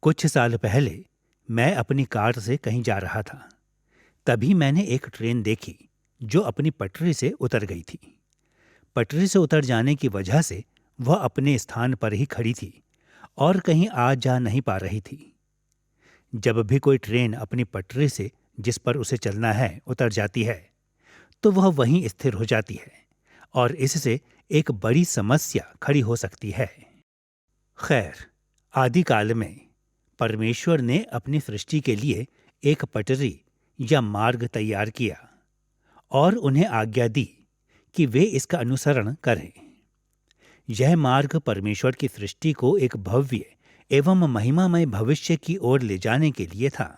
कुछ साल पहले मैं अपनी कार से कहीं जा रहा था। तभी मैंने एक ट्रेन देखी जो अपनी पटरी से उतर गई थी। पटरी से उतर जाने की वजह से वह अपने स्थान पर ही खड़ी थी और कहीं आ जा नहीं पा रही थी। जब भी कोई ट्रेन अपनी पटरी से जिस पर उसे चलना है उतर जाती है तो वह वहीं स्थिर हो जाती है और इससे एक बड़ी समस्या खड़ी हो सकती है। खैर, आदिकाल में परमेश्वर ने अपनी सृष्टि के लिए एक पटरी या मार्ग तैयार किया और उन्हें आज्ञा दी कि वे इसका अनुसरण करें। यह मार्ग परमेश्वर की सृष्टि को एक भव्य एवं महिमामय भविष्य की ओर ले जाने के लिए था।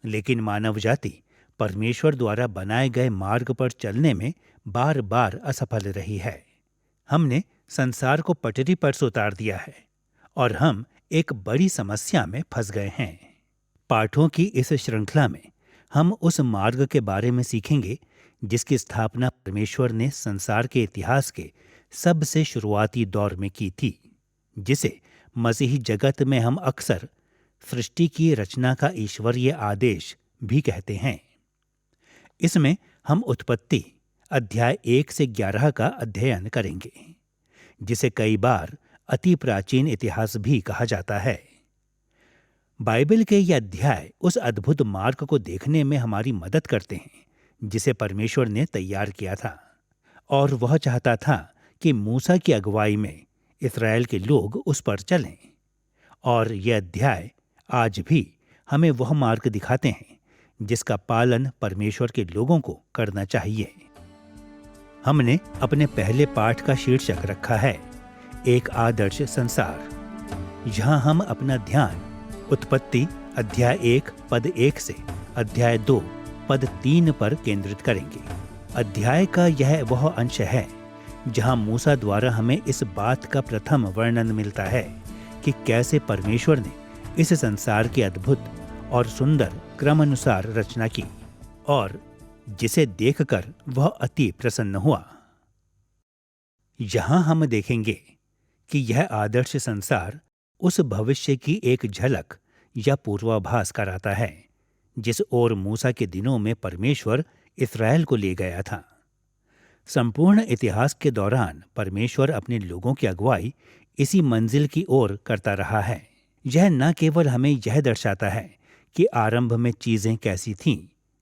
लेकिन मानव जाति परमेश्वर द्वारा बनाए गए मार्ग पर चलने में बार बार असफल रही है। हमने संसार को पटरी पर से उतार दिया है और हम एक बड़ी समस्या में फंस गए हैं। पाठों की इस श्रृंखला में हम उस मार्ग के बारे में सीखेंगे जिसकी स्थापना परमेश्वर ने संसार के इतिहास के सबसे शुरुआती दौर में की थी, जिसे मसीही जगत में हम अक्सर सृष्टि की रचना का ईश्वरीय आदेश भी कहते हैं। इसमें हम उत्पत्ति अध्याय 1 से 11 का अध्ययन करेंगे, जिसे कई बार अति प्राचीन इतिहास भी कहा जाता है। बाइबल के ये अध्याय उस अद्भुत मार्ग को देखने में हमारी मदद करते हैं जिसे परमेश्वर ने तैयार किया था, और वह चाहता था कि मूसा की अगुवाई में इस्राएल के लोग उस पर चलें। और ये अध्याय आज भी हमें वह मार्ग दिखाते हैं जिसका पालन परमेश्वर के लोगों को करना चाहिए। हमने अपने पहले पाठ का शीर्षक रखा है एक आदर्श संसार। यहाँ हम अपना ध्यान उत्पत्ति अध्याय 1 पद 1 से अध्याय 2 पद 3 पर केंद्रित करेंगे। अध्याय का यह वह अंश है जहाँ मूसा द्वारा हमें इस बात का प्रथम वर्णन मिलता है कि कैसे परमेश्वर ने इस संसार की अद्भुत और सुंदर क्रमानुसार रचना की और जिसे देखकर वह अति प्रसन्न हुआ। यहाँ हम देखेंगे कि यह आदर्श संसार उस भविष्य की एक झलक या पूर्वाभास कराता है जिस ओर मूसा के दिनों में परमेश्वर इस्राएल को ले गया था। संपूर्ण इतिहास के दौरान परमेश्वर अपने लोगों की अगुवाई इसी मंजिल की ओर करता रहा है। यह न केवल हमें यह दर्शाता है कि आरंभ में चीजें कैसी थीं,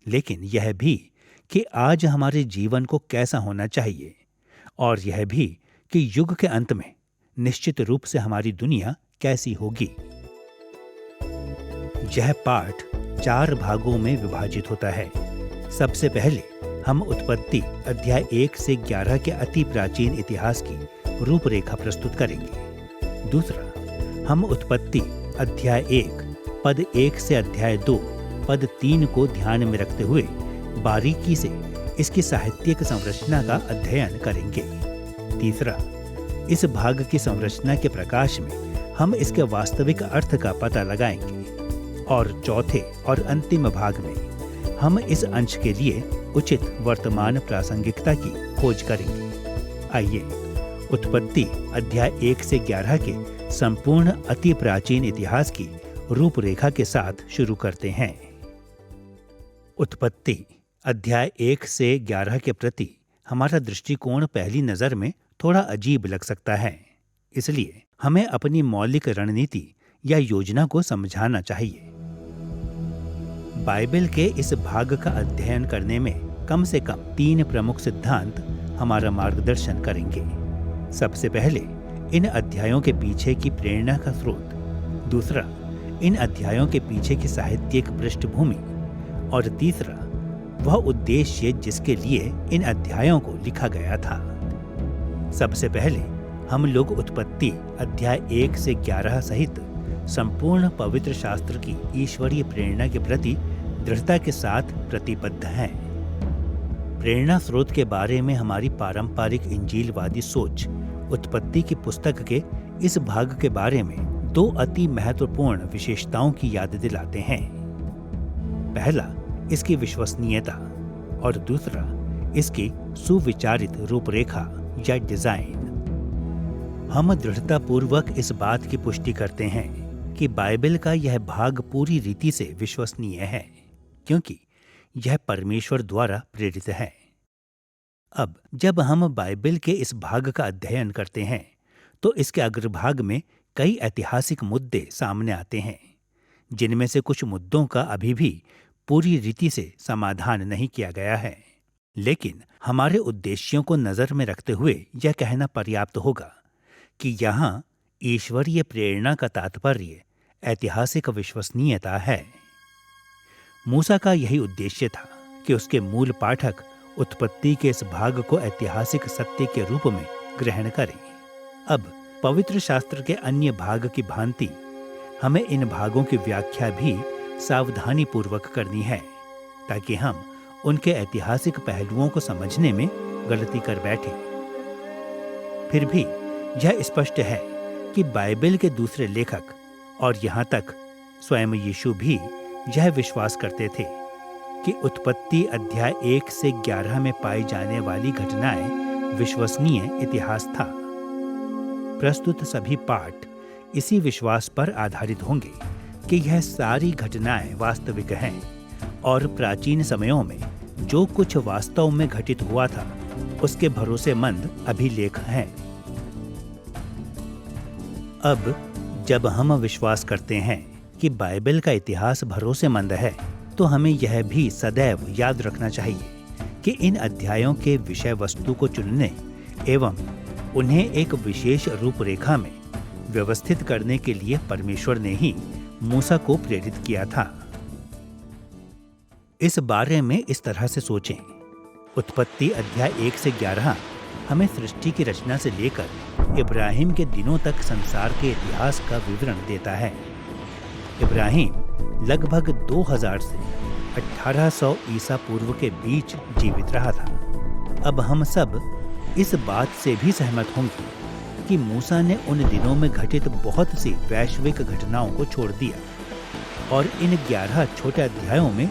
लेकिन यह भी कि आज हमारे जीवन को कैसा होना चाहिए, और यह भी कि युग के अंत में निश्चित रूप से हमारी दुनिया कैसी होगी। यह पाठ 4 भागों में विभाजित होता है। सबसे पहले हम उत्पत्ति अध्याय 1 से 11 के अति प्राचीन इतिहास की रूपरेखा प्रस्तुत करेंगे। दूसरा, हम उत्पत्ति अध्याय 1 पद 1 से अध्याय 2 पद 3 को ध्यान में रखते हुए बारीकी से इसकी साहित्यिक संरचना का अध्ययन करेंगे। तीसरा, इस भाग की संरचना के प्रकाश में हम इसके वास्तविक अर्थ का पता लगाएंगे। और चौथे और अंतिम भाग में हम इस अंश के लिए उचित वर्तमान प्रासंगिकता की खोज करेंगे। आइए उत्पत्ति अध्याय 1 से 11 के संपूर्ण अति प्राचीन इतिहास की रूपरेखा के साथ शुरू करते हैं। उत्पत्ति अध्याय 1 से 11 के प्रति हमारा दृष्टिकोण पहली नजर में थोड़ा अजीब लग सकता है, इसलिए हमें अपनी मौलिक रणनीति या योजना को समझाना चाहिए। बाइबल के इस भाग का अध्ययन करने में कम से कम 3 प्रमुख सिद्धांत हमारा मार्गदर्शन करेंगे। सबसे पहले इन अध्यायों के पीछे की प्रेरणा का स्रोत, दूसरा इन अध्यायों के पीछे की साहित्यिक पृष्ठभूमि, और तीसरा वह उद्देश्य जिसके लिए इन अध्यायों को लिखा गया था। सबसे पहले हम लोग उत्पत्ति अध्याय 1 से 11 सहित संपूर्ण पवित्र शास्त्र की ईश्वरीय प्रेरणा के प्रति दृढ़ता के साथ प्रतिबद्ध हैं। प्रेरणा स्रोत के बारे में हमारी पारंपरिक इंजीलवादी सोच उत्पत्ति की पुस्तक के इस भाग के बारे में 2 अति महत्वपूर्ण विशेषताओं की याद दिलाते हैं। पहला, इसकी विश्वसनीयता, और दूसरा इसकी सुविचारित रूपरेखा या डिजाइन। हम दृढ़तापूर्वक इस बात की पुष्टि करते हैं कि बाइबल का यह भाग पूरी रीति से विश्वसनीय है, क्योंकि यह परमेश्वर द्वारा प्रेरित है। अब जब हम बाइबल के इस भाग का अध्ययन करते हैं तो इसके अग्रभाग में कई ऐतिहासिक मुद्दे सामने आते हैं, जिनमें से कुछ मुद्दों का अभी भी पूरी रीति से समाधान नहीं किया गया है। लेकिन हमारे उद्देश्यों को नजर में रखते हुए यह कहना पर्याप्त होगा कि यहाँ ईश्वरीय प्रेरणा का तात्पर्य ऐतिहासिक विश्वसनीयता है। मूसा का यही उद्देश्य था कि उसके मूल पाठक उत्पत्ति के इस भाग को ऐतिहासिक सत्य के रूप में ग्रहण करें। अब पवित्र शास्त्र के अन्य भाग की भांति हमें इन भागों की व्याख्या भी सावधानी पूर्वक करनी है, ताकि हम उनके ऐतिहासिक पहलुओं को समझने में गलती कर बैठे। फिर भी यह स्पष्ट है कि बाइबल के दूसरे लेखक और यहाँ तक स्वयं यीशु भी यह विश्वास करते थे कि उत्पत्ति अध्याय 1 से 11 में पाई जाने वाली घटनाएं विश्वसनीय इतिहास था। प्रस्तुत सभी पाठ इसी विश्वास पर आधारित होंगे कि यह सारी घटनाएं वास्तविक हैं और प्राचीन समयों में जो कुछ वास्तव में घटित हुआ था उसके भरोसेमंद अभिलेख हैं। अब जब हम विश्वास करते हैं कि बाइबल का इतिहास भरोसेमंद है, तो हमें यह भी सदैव याद रखना चाहिए कि इन अध्यायों के विषय वस्तु को चुनने एवं उन्हें एक विशेष रूपरेखा में व्यवस्थित करने के लिए परमेश्वर ने ही मूसा को प्रेरित किया था। इस बारे में इस तरह से सोचें। उत्पत्ति अध्याय 1 से 11 हमें सृष्टि की रचना से लेकर इब्राहिम के दिनों तक संसार के इतिहास का विवरण देता है। इब्राहिम लगभग 2000 से 1800 ईसा पूर्व के बीच जीवित रहा था। अब हम सब इस बात से भी सहमत होंगे कि मूसा ने उन दिनों में घटित बहुत सी वैश्विक घटनाओं को छोड़ दिया और इन 11 छोटे अध्यायों में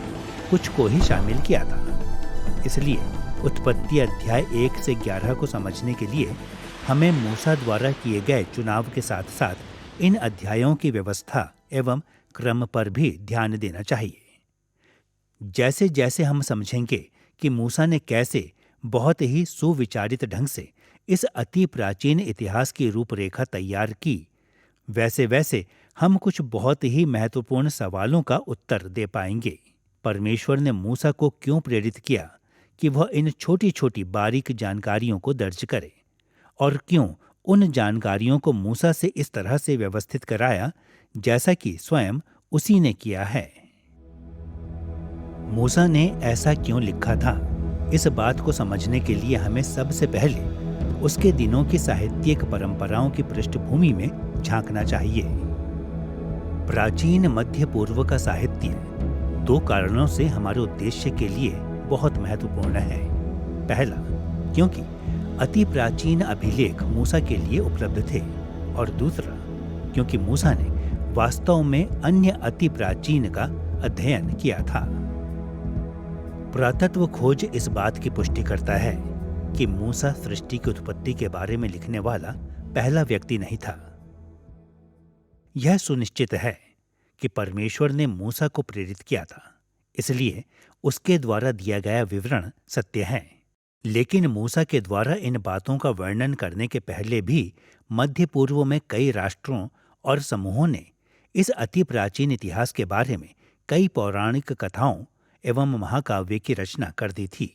कुछ को ही शामिल किया था। इसलिए उत्पत्ति अध्याय 1 से 11 को समझने के लिए हमें मूसा द्वारा किए गए चुनाव के साथ साथ इन अध्यायों की व्यवस्था एवं क्रम पर भी ध्यान देना चाहिए। जैसे जैसे हम समझेंगे कि मूसा ने कैसे बहुत ही सुविचारित ढंग से इस अति प्राचीन इतिहास की रूपरेखा तैयार की, वैसे वैसे हम कुछ बहुत ही महत्वपूर्ण सवालों का उत्तर दे पाएंगे। परमेश्वर ने मूसा को क्यों प्रेरित किया कि वह इन छोटी छोटी बारीक जानकारियों को दर्ज करे, और क्यों उन जानकारियों को मूसा से इस तरह से व्यवस्थित कराया जैसा कि स्वयं उसी ने किया है। मूसा ने ऐसा क्यों लिखा था, इस बात को समझने के लिए हमें सबसे पहले उसके दिनों की साहित्यिक परंपराओं की पृष्ठभूमि में झांकना चाहिए। प्राचीन मध्य पूर्व का साहित्य 2 कारणों से हमारे उद्देश्य के लिए बहुत महत्वपूर्ण है। पहला, क्योंकि अति प्राचीन अभिलेख मूसा के लिए उपलब्ध थे, और दूसरा, क्योंकि मूसा ने वास्तव में अन्य अति प्राचीन का अध्ययन किया था। पुरातत्व खोज इस बात की पुष्टि करता है कि मूसा सृष्टि की उत्पत्ति के बारे में लिखने वाला पहला व्यक्ति नहीं था। यह सुनिश्चित है कि परमेश्वर ने मूसा को प्रेरित किया था, इसलिए उसके द्वारा दिया गया विवरण सत्य है। लेकिन मूसा के द्वारा इन बातों का वर्णन करने के पहले भी मध्य पूर्व में कई राष्ट्रों और समूहों ने इस अति प्राचीन इतिहास के बारे में कई पौराणिक कथाओं एवं महाकाव्य की रचना कर दी थी।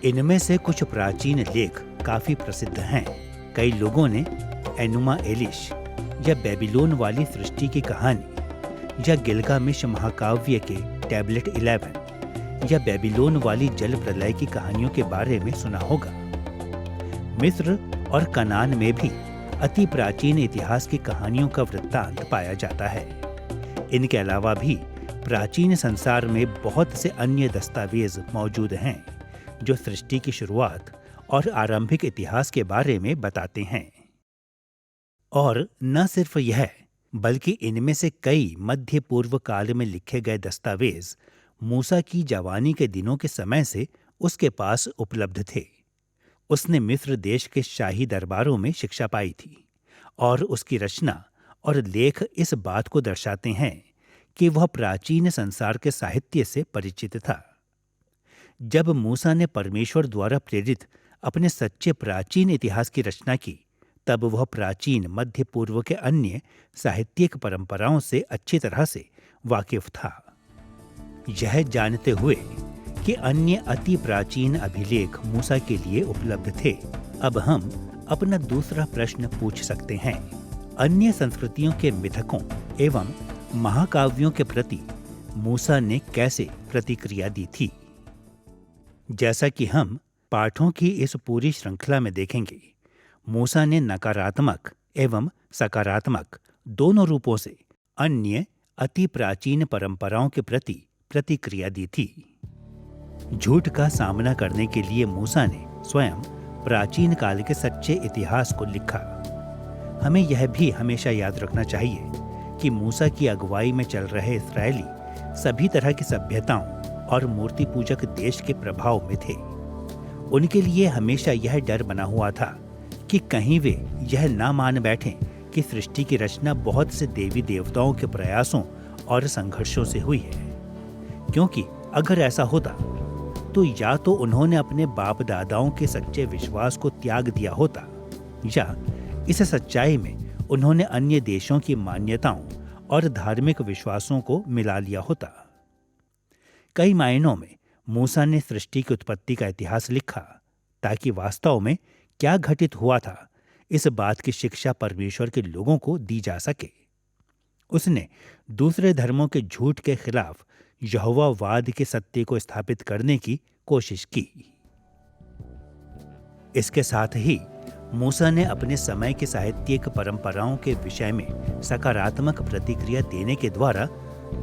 इनमें से कुछ प्राचीन लेख काफी प्रसिद्ध हैं। कई लोगों ने एनुमा एलिश या बेबीलोन वाली सृष्टि की कहानी, या गिलगामेश महाकाव्य के टैबलेट 11 या बेबीलोन वाली जल प्रलय की कहानियों के बारे में सुना होगा। मिस्र और कनान में भी अति प्राचीन इतिहास की कहानियों का वृत्तांत पाया जाता है। इनके अलावा भी प्राचीन संसार में बहुत से अन्य दस्तावेज मौजूद हैं जो सृष्टि की शुरुआत और आरंभिक इतिहास के बारे में बताते हैं। और न सिर्फ यह, बल्कि इनमें से कई मध्य पूर्व काल में लिखे गए दस्तावेज मूसा की जवानी के दिनों के समय से उसके पास उपलब्ध थे। उसने मिस्र देश के शाही दरबारों में शिक्षा पाई थी और उसकी रचना और लेख इस बात को दर्शाते हैं कि वह प्राचीन संसार के साहित्य से परिचित था। जब मूसा ने परमेश्वर द्वारा प्रेरित अपने सच्चे प्राचीन इतिहास की रचना की, तब वह प्राचीन मध्य पूर्व के अन्य साहित्यिक परंपराओं से अच्छी तरह से वाकिफ था। यह जानते हुए कि अन्य अति प्राचीन अभिलेख मूसा के लिए उपलब्ध थे, अब हम अपना दूसरा प्रश्न पूछ सकते हैं। अन्य संस्कृतियों के मिथकों एवं महाकाव्यों के प्रति मूसा ने कैसे प्रतिक्रिया दी थी? जैसा कि हम पाठों की इस पूरी श्रृंखला में देखेंगे, मूसा ने नकारात्मक एवं सकारात्मक दोनों रूपों से अन्य अति प्राचीन परंपराओं के प्रति प्रतिक्रिया दी थी। झूठ का सामना करने के लिए मूसा ने स्वयं प्राचीन काल के सच्चे इतिहास को लिखा। हमें यह भी हमेशा याद रखना चाहिए कि मूसा की अगुवाई में चल रहे इस्राएली सभी तरह की सभ्यताओं और मूर्ति पूजक देश के प्रभाव में थे। उनके लिए हमेशा यह डर बना हुआ था कि कहीं वे यह ना मान बैठें कि सृष्टि की रचना बहुत से देवी देवताओं के प्रयासों और संघर्षों से हुई है, क्योंकि अगर ऐसा होता तो या तो उन्होंने अपने बाप दादाओं के सच्चे विश्वास को त्याग दिया होता, या इस सच्चाई में उन्होंने अन्य देशों की मान्यताओं और धार्मिक विश्वासों को मिला लिया होता। कई मायनों में मूसा ने सृष्टि की उत्पत्ति का इतिहास लिखा ताकि वास्तव में क्या घटित हुआ था इस बात की शिक्षा परमेश्वर के लोगों को दी जा सके। उसने दूसरे धर्मों के झूठ के खिलाफ यहोवावाद के सत्य को स्थापित करने की कोशिश की। इसके साथ ही मूसा ने अपने समय के साहित्यिक परंपराओं के विषय में सकारात्मक प्रतिक्रिया देने के द्वारा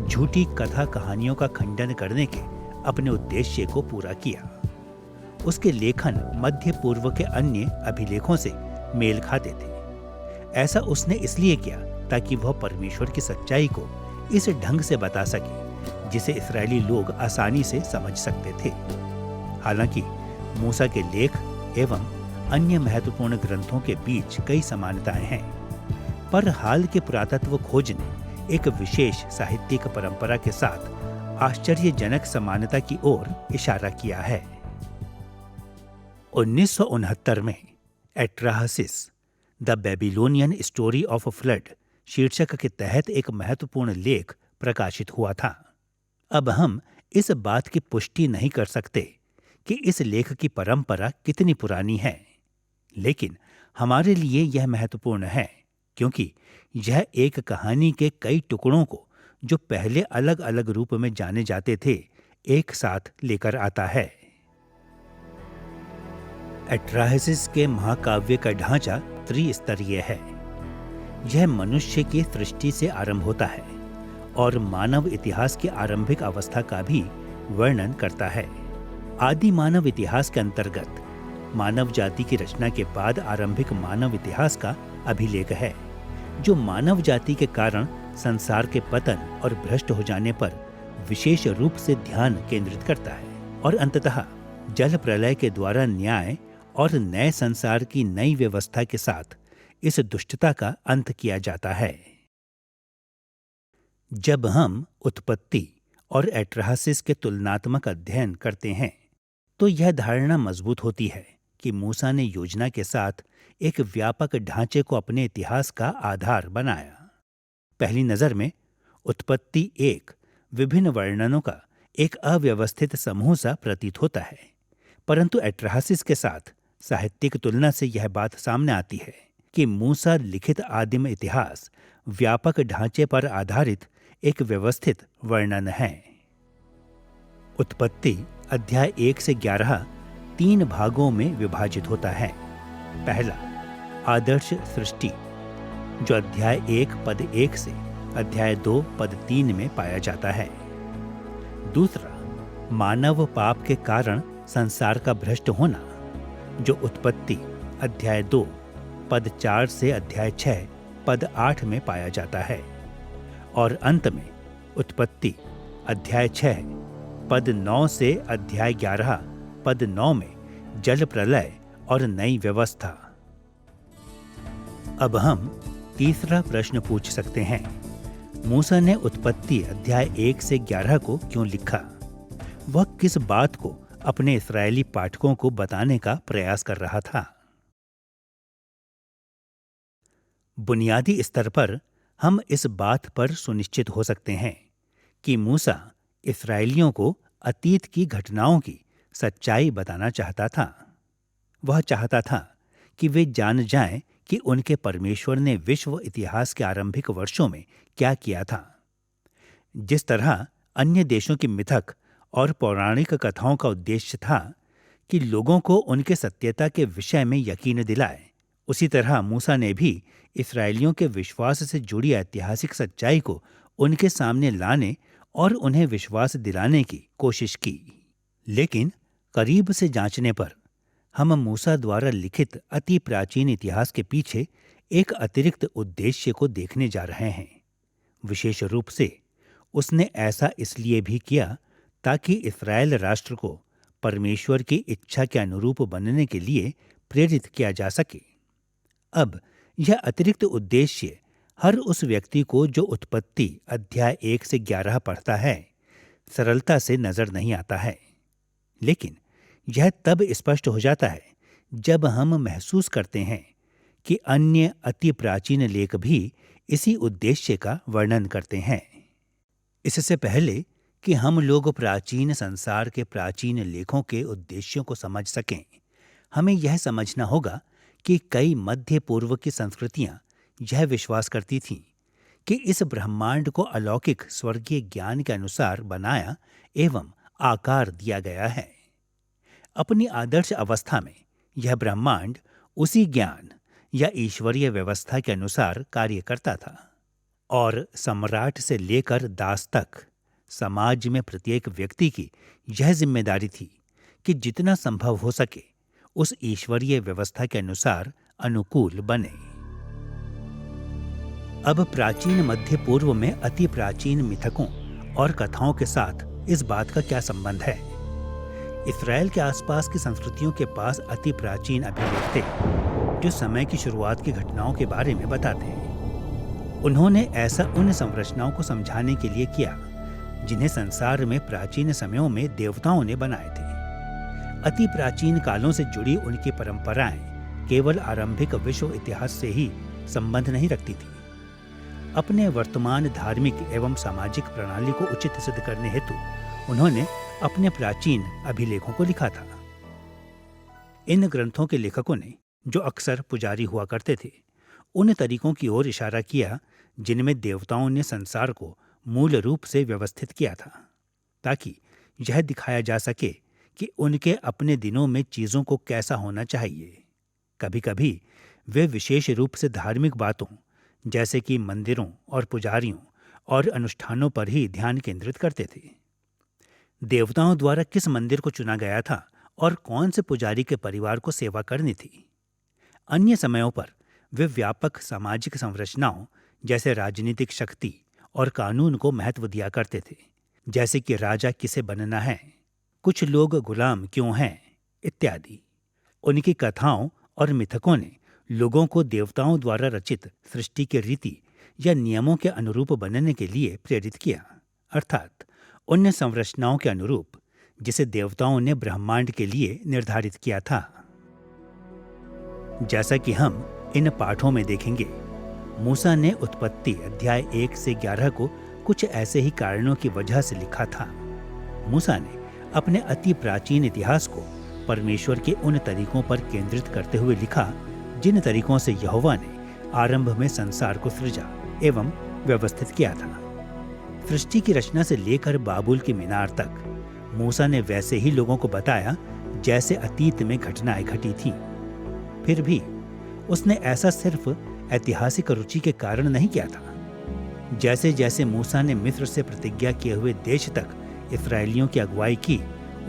झूठी कथा कहानियों का खंडन करने के अपने उद्देश्य को पूरा किया। उसके लेखन मध्य पूर्व के अन्य अभिलेखों से मेल खाते थे। ऐसा उसने इसलिए किया ताकि वह परमेश्वर की सच्चाई को इस ढंग से बता सके जिसे इस्राएली लोग आसानी से समझ सकते थे। हालांकि मूसा के लेख एवं अन्य महत्वपूर्ण ग्रंथों के बीच कई समानताएं हैं, पर हाल के पुरातत्व खोज ने एक विशेष साहित्यिक परंपरा के साथ आश्चर्यजनक समानता की ओर इशारा किया है। 1969 में Atrahasis the Babylonian story of flood शीर्षक के तहत एक महत्वपूर्ण लेख प्रकाशित हुआ था। अब हम इस बात की पुष्टि नहीं कर सकते कि इस लेख की परंपरा कितनी पुरानी है, लेकिन हमारे लिए यह महत्वपूर्ण है क्योंकि यह एक कहानी के कई टुकड़ों को जो पहले अलग अलग रूप में जाने जाते थे एक साथ लेकर आता है। एट्राहसिस के महाकाव्य का ढांचा त्रिस्तरीय है। यह मनुष्य की सृष्टि से आरंभ होता है और मानव इतिहास की आरंभिक अवस्था का भी वर्णन करता है। आदि मानव इतिहास के अंतर्गत मानव जाति की रचना के बाद आरंभिक मानव इतिहास का अभिलेख है, जो मानव जाति के कारण संसार के पतन और भ्रष्ट हो जाने पर विशेष रूप से ध्यान केंद्रित करता है और अंततः जल प्रलय के द्वारा न्याय और नए संसार की नई व्यवस्था के साथ इस दुष्टता का अंत किया जाता है। जब हम उत्पत्ति और एट्राहसिस के तुलनात्मक अध्ययन करते हैं तो यह धारणा मजबूत होती है कि मूसा ने योजना के साथ एक व्यापक ढांचे को अपने इतिहास का आधार बनाया। पहली नजर में उत्पत्ति एक विभिन्न वर्णनों का एक अव्यवस्थित समूह सा प्रतीत होता है, परंतु एट्राहसिस के साथ साहित्यिक तुलना से यह बात सामने आती है कि मूसा लिखित आदिम इतिहास व्यापक ढांचे पर आधारित एक व्यवस्थित वर्णन है। उत्पत्ति अध्याय 1 से 11 3 भागों में विभाजित होता है। पहला, आदर्श सृष्टि, जो अध्याय 1 पद 1 से अध्याय 2 पद 3 में पाया जाता है। दूसरा, मानव पाप के कारण संसार का भ्रष्ट होना, जो उत्पत्ति अध्याय 2 पद 4 से अध्याय 6 पद 8 में पाया जाता है। और अंत में उत्पत्ति अध्याय 6 पद 9 से अध्याय 11 पद 9 में जल प्रलय और नई व्यवस्था। अब हम तीसरा प्रश्न पूछ सकते हैं, मूसा ने उत्पत्ति अध्याय 1 से 11 को क्यों लिखा? वह किस बात को अपने इस्राएली पाठकों को बताने का प्रयास कर रहा था? बुनियादी स्तर पर हम इस बात पर सुनिश्चित हो सकते हैं कि मूसा इस्राएलियों को अतीत की घटनाओं की सच्चाई बताना चाहता था। वह चाहता था कि वे जान जाएं कि उनके परमेश्वर ने विश्व इतिहास के आरंभिक वर्षों में क्या किया था। जिस तरह अन्य देशों की मिथक और पौराणिक कथाओं का उद्देश्य था कि लोगों को उनके सत्यता के विषय में यकीन दिलाए, उसी तरह मूसा ने भी इस्राएलियों के विश्वास से जुड़ी ऐतिहासिक सच्चाई को उनके सामने लाने और उन्हें विश्वास दिलाने की कोशिश की। लेकिन करीब से जांचने पर हम मूसा द्वारा लिखित अति प्राचीन इतिहास के पीछे एक अतिरिक्त उद्देश्य को देखने जा रहे हैं। विशेष रूप से उसने ऐसा इसलिए भी किया ताकि इस्राएल राष्ट्र को परमेश्वर की इच्छा के अनुरूप बनने के लिए प्रेरित किया जा सके। अब यह अतिरिक्त उद्देश्य हर उस व्यक्ति को जो उत्पत्ति अध्याय 1 से 11 पढ़ता है सरलता से नजर नहीं आता है, लेकिन यह तब स्पष्ट हो जाता है जब हम महसूस करते हैं कि अन्य अति प्राचीन लेख भी इसी उद्देश्य का वर्णन करते हैं। इससे पहले कि हम लोग प्राचीन संसार के प्राचीन लेखों के उद्देश्यों को समझ सकें, हमें यह समझना होगा कि कई मध्य पूर्व की संस्कृतियां यह विश्वास करती थीं कि इस ब्रह्मांड को अलौकिक स्वर्गीय ज्ञान के अनुसार बनाया एवं आकार दिया गया है। अपनी आदर्श अवस्था में यह ब्रह्मांड उसी ज्ञान या ईश्वरीय व्यवस्था के अनुसार कार्य करता था और सम्राट से लेकर दास तक समाज में प्रत्येक व्यक्ति की यह जिम्मेदारी थी कि जितना संभव हो सके उस ईश्वरीय व्यवस्था के अनुसार अनुकूल बने। अब प्राचीन मध्य पूर्व में अति प्राचीन मिथकों और कथाओं के साथ इस बात का क्या संबंध है? इस्राएल के आसपास की संस्कृतियों के पास अति प्राचीन अभिलेख थे जो समय की शुरुआत की घटनाओं के बारे में बताते हैं। उन्होंने ऐसा उन संरचनाओं को समझाने के लिए किया जिन्हें संसार में प्राचीन समयों में देवताओं ने बनाए थे। अति प्राचीन कालों से जुड़ी उनकी परंपराएं केवल आरंभिक विश्व इतिहास से ही संबंध नहीं रखती थी। अपने वर्तमान धार्मिक एवं सामाजिक प्रणाली को उचित सिद्ध करने हेतु उन्होंने अपने प्राचीन अभिलेखों को लिखा था। इन ग्रंथों के लेखकों ने, जो अक्सर पुजारी हुआ करते थे, उन तरीकों की ओर इशारा किया जिनमें देवताओं ने संसार को मूल रूप से व्यवस्थित किया था, ताकि यह दिखाया जा सके कि उनके अपने दिनों में चीजों को कैसा होना चाहिए। कभी कभी वे विशेष रूप से धार्मिक बातों जैसे कि मंदिरों और पुजारियों और अनुष्ठानों पर ही ध्यान केंद्रित करते थे। देवताओं द्वारा किस मंदिर को चुना गया था और कौन से पुजारी के परिवार को सेवा करनी थी। अन्य समयों पर वे व्यापक सामाजिक संरचनाओं जैसे राजनीतिक शक्ति और कानून को महत्व दिया करते थे, जैसे कि राजा किसे बनना है, कुछ लोग गुलाम क्यों हैं इत्यादि। उनकी कथाओं और मिथकों ने लोगों को देवताओं द्वारा रचित सृष्टि के रीति या नियमों के अनुरूप बनने के लिए प्रेरित किया, अर्थात उन संरचनाओं के अनुरूप जिसे देवताओं ने ब्रह्मांड के लिए निर्धारित किया था। जैसा कि हम इन पाठों में देखेंगे, मूसा ने उत्पत्ति अध्याय 1 से 11 को कुछ ऐसे ही कारणों की वजह से लिखा था। मूसा ने अपने अति प्राचीन इतिहास को परमेश्वर के उन तरीकों पर केंद्रित करते हुए लिखा जिन तरीकों से यहोवा ने आरंभ में संसार को सृजा एवं व्यवस्थित किया था। सृष्टि की रचना से लेकर बाबुल की मीनार तक मूसा ने वैसे ही लोगों को बताया जैसे अतीत में घटनाएं घटी थीं। फिर भी उसने ऐसा सिर्फ ऐतिहासिक रुचि के कारण नहीं किया था। जैसे जैसे मूसा ने मिस्र से प्रतिज्ञा किए हुए देश तक इस्राएलियों की अगुवाई की,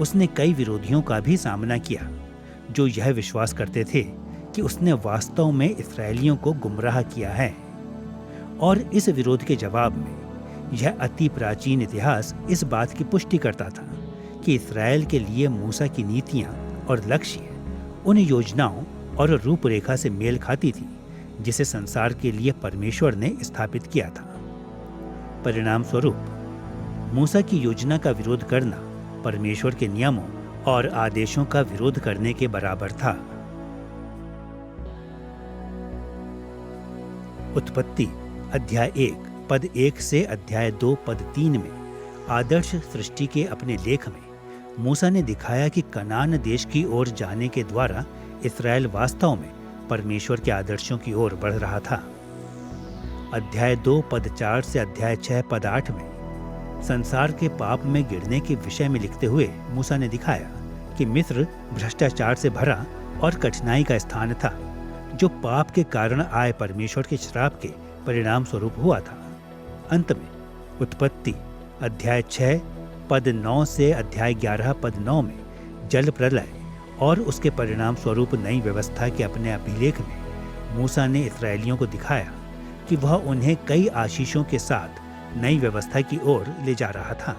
उसने कई विरोधियों का भी सामना किया जो यह विश्वास करते थे कि उसने वास्तव में इस्राएलियों को गुमराह किया है। और इस विरोध के जवाब में यह अति प्राचीन इतिहास इस बात की पुष्टि करता था कि इस्राएल के लिए मूसा की नीतियां और लक्ष्य उन योजनाओं और रूपरेखा से मेल खाती थी जिसे संसार के लिए परमेश्वर ने स्थापित किया था। परिणाम स्वरूप मूसा की योजना का विरोध करना परमेश्वर के नियमों और आदेशों का विरोध करने के बराबर था। उत्पत्ति अध्याय 1 पद 1 से अध्याय 2 पद 3 में आदर्श सृष्टि के अपने लेख में मूसा ने दिखाया कि कनान देश की ओर जाने के द्वारा इस्राएल वास्तव में परमेश्वर के आदर्शों की ओर बढ़ रहा था। अध्याय 2 पद 4 से अध्याय 6 पद 8 में संसार के पाप में गिरने के विषय में लिखते हुए मूसा ने दिखाया कि मिस्र भ्रष्टाचार से भरा और कठिनाई का स्थान था, जो पाप के कारण आए परमेश्वर के श्राप के परिणाम स्वरूप हुआ था। अंत में उत्पत्ति अध्याय 6 पद 9 से अध्याय 11 पद 9 में जल प्रलय और उसके परिणाम स्वरूप नई व्यवस्था के अपने अभिलेख में मूसा ने इस्राएलियों को दिखाया कि वह उन्हें कई आशीषों के साथ नई व्यवस्था की ओर ले जा रहा था।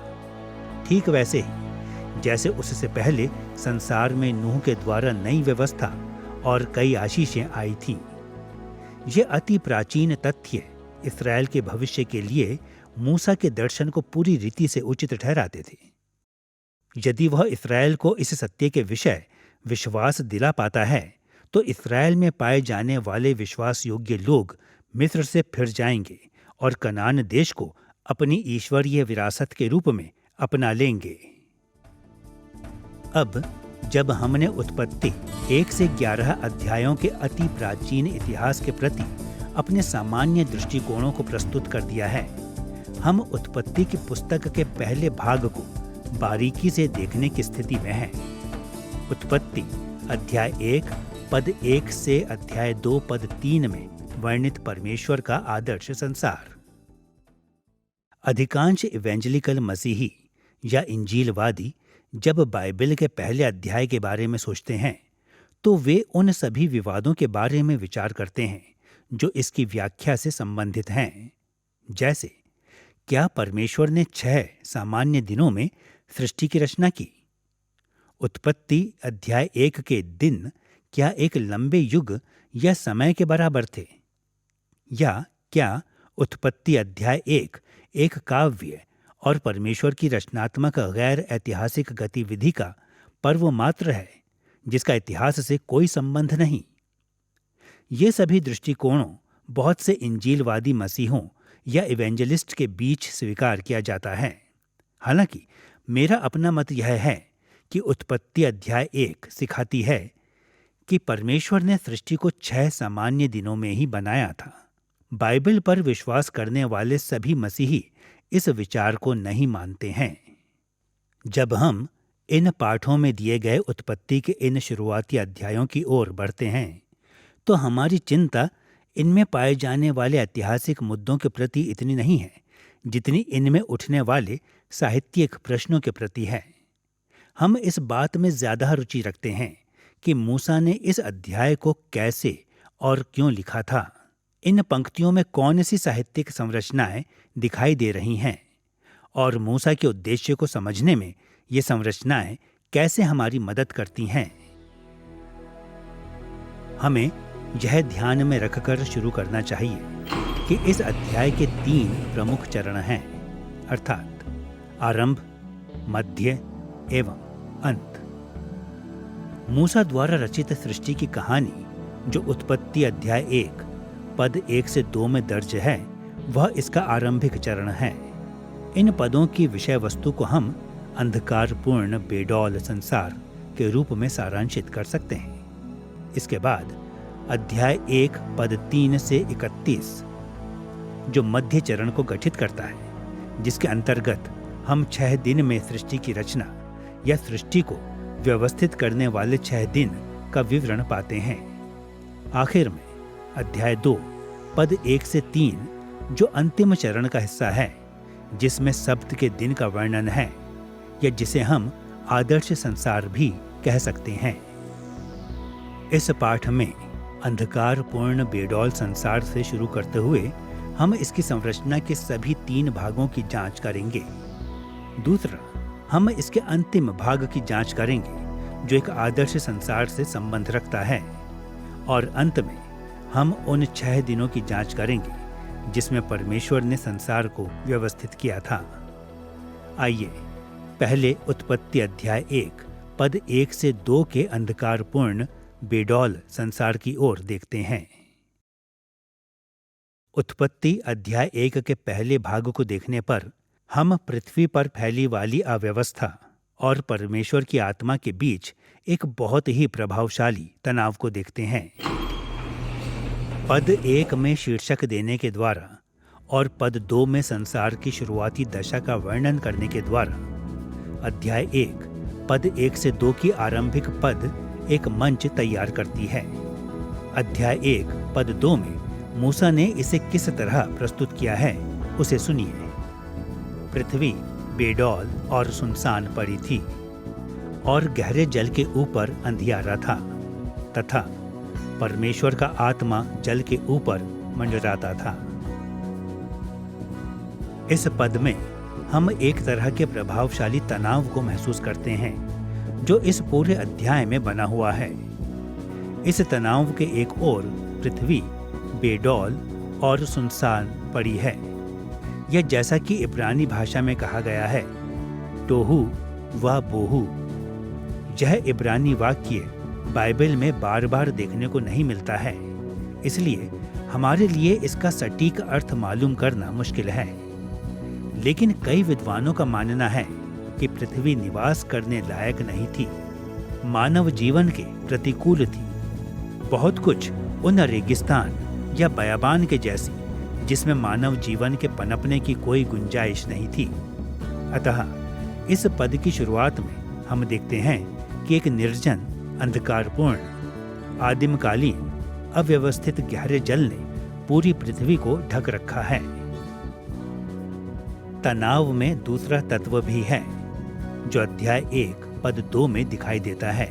ठीक वैसे ही जैसे उससे पहले संसार में नूह के द्वारा नई व्यवस्था और कई आशीषें आई थीं। ये अति प्राचीन तथ्य इस्राएल के भविष्य के लिए मूसा के दर्शन को पूरी रीति से उचित ठहराते थे। यदि वह इस्राएल को इस सत्य के विषय विश्वास दिला पाता है तो इस्राएल में पाए जाने वाले विश्वास योग्य लोग मिस्र से फिर जाएंगे और कनान देश को अपनी ईश्वरीय विरासत के रूप में अपना लेंगे। अब जब हमने उत्पत्ति 1 से 11 अध्यायों के अति प्राचीन इतिहास के प्रति अपने सामान्य दृष्टिकोणों को प्रस्तुत कर दिया है, हम उत्पत्ति की पुस्तक के पहले भाग को बारीकी से देखने की स्थिति में हैं। उत्पत्ति अध्याय 1 पद 1 से अध्याय 2 पद 3 में वर्णित परमेश्वर का आदर्श संसार। अधिकांश इवेंजलिकल मसीही या इंजीलवादी जब बाइबल के पहले अध्याय के बारे में सोचते हैं तो वे उन सभी विवादों के बारे में विचार करते हैं जो इसकी व्याख्या से संबंधित हैं। जैसे, क्या परमेश्वर ने 6 सामान्य दिनों में सृष्टि की रचना की? उत्पत्ति अध्याय 1 के दिन क्या एक लंबे युग या समय के बराबर थे? या क्या उत्पत्ति अध्याय 1 एक काव्य और परमेश्वर की रचनात्मक गैर ऐतिहासिक गतिविधि का पर्व मात्र है जिसका इतिहास से कोई संबंध नहीं? ये सभी दृष्टिकोणों बहुत से इंजीलवादी मसीहों या इवेंजलिस्ट के बीच स्वीकार किया जाता है। हालांकि मेरा अपना मत यह है कि उत्पत्ति अध्याय 1 सिखाती है कि परमेश्वर ने सृष्टि को 6 सामान्य दिनों में ही बनाया था। बाइबल पर विश्वास करने वाले सभी मसीही इस विचार को नहीं मानते हैं। जब हम इन पाठों में दिए गए उत्पत्ति के इन शुरुआती अध्यायों की ओर बढ़ते हैं तो हमारी चिंता इनमें पाए जाने वाले ऐतिहासिक मुद्दों के प्रति इतनी नहीं है जितनी इनमें उठने वाले साहित्यिक प्रश्नों के प्रति है। हम इस बात में ज्यादा रुचि रखते हैं कि मूसा ने इस अध्याय को कैसे और क्यों लिखा था, इन पंक्तियों में कौन सी साहित्यिक संरचनाएं दिखाई दे रही हैं और मूसा के उद्देश्य को समझने में ये संरचनाएं कैसे हमारी मदद करती हैं। हमें यह ध्यान में रखकर शुरू करना चाहिए कि इस अध्याय के 3 प्रमुख चरण हैं, अर्थात आरंभ, मध्य एवं अंत। मूसा द्वारा रचित सृष्टि की कहानी जो उत्पत्ति अध्याय 1 पद 1 से 2 में दर्ज है वह इसका आरंभिक चरण है। इन पदों की विषय वस्तु को हम अंधकारपूर्ण बेडौल संसार के रूप में सारांशित कर सकते हैं। इसके बाद अध्याय 1 पद 3 से 31 जो मध्य चरण को गठित करता है, जिसके अंतर्गत हम 6 दिन में सृष्टि की रचना या सृष्टि को व्यवस्थित करने वाले 6 दिन का विवरण पाते हैं। आखिर में अध्याय 2 पद 1 से 3 जो अंतिम चरण का हिस्सा है, जिसमें सप्त के दिन का वर्णन है या जिसे हम आदर्श संसार भी कह सकते हैं। इस पाठ में अंधकारपूर्ण बेडौल संसार से शुरू करते हुए हम इसकी संरचना के सभी 3 भागों की जांच करेंगे। दूसरा, हम इसके अंतिम भाग की जांच करेंगे जो एक आदर्श संसार से संबंध रखता है। और अंत में हम उन 6 दिनों की जांच करेंगे जिसमें परमेश्वर ने संसार को व्यवस्थित किया था। आइए पहले उत्पत्ति अध्याय 1 पद 1 से 2 के अंधकारपूर्ण बेडौल संसार की ओर देखते हैं। उत्पत्ति अध्याय 1 के पहले भाग को देखने पर हम पृथ्वी पर फैली वाली अव्यवस्था और परमेश्वर की आत्मा के बीच एक बहुत ही प्रभावशाली तनाव को देखते हैं। पद 1 में शीर्षक देने के द्वारा और पद 2 में संसार की शुरुआती दशा का वर्णन करने के द्वारा अध्याय 1 पद 1 से 2 की आरंभिक पद एक मंच तैयार करती है। अध्याय 1 पद 2 में मूसा ने इसे किस तरह प्रस्तुत किया है उसे सुनिए। पृथ्वी बेडौल और सुनसान पड़ी थी और गहरे जल के ऊपर अंधियारा था तथा परमेश्वर का आत्मा जल के ऊपर मंडराता था। इस पद में हम एक तरह के प्रभावशाली तनाव को महसूस करते हैं जो इस पूरे अध्याय में बना हुआ है। इस तनाव के एक ओर पृथ्वी बेडौल और सुनसान पड़ी है। यह जैसा कि इब्रानी भाषा में कहा गया है टोहू व बोहू। यह इब्रानी वाक्य बाइबल में बार बार देखने को नहीं मिलता है, इसलिए हमारे लिए इसका सटीक अर्थ मालूम करना मुश्किल है। लेकिन कई विद्वानों का मानना है कि पृथ्वी निवास करने लायक नहीं थी, मानव जीवन के प्रतिकूल थी। बहुत कुछ उन रेगिस्तान या बयाबान के जैसी जिसमें मानव जीवन के पनपने की कोई गुंजाइश नहीं थी। अतः इस पद की शुरुआत में हम देखते हैं कि एक निर्जन अंधकारपूर्ण आदिमकालीन अव्यवस्थित गहरे जल ने पूरी पृथ्वी को ढक रखा है। तनाव में दूसरा तत्व भी है जो अध्याय 1 पद 2 में दिखाई देता है।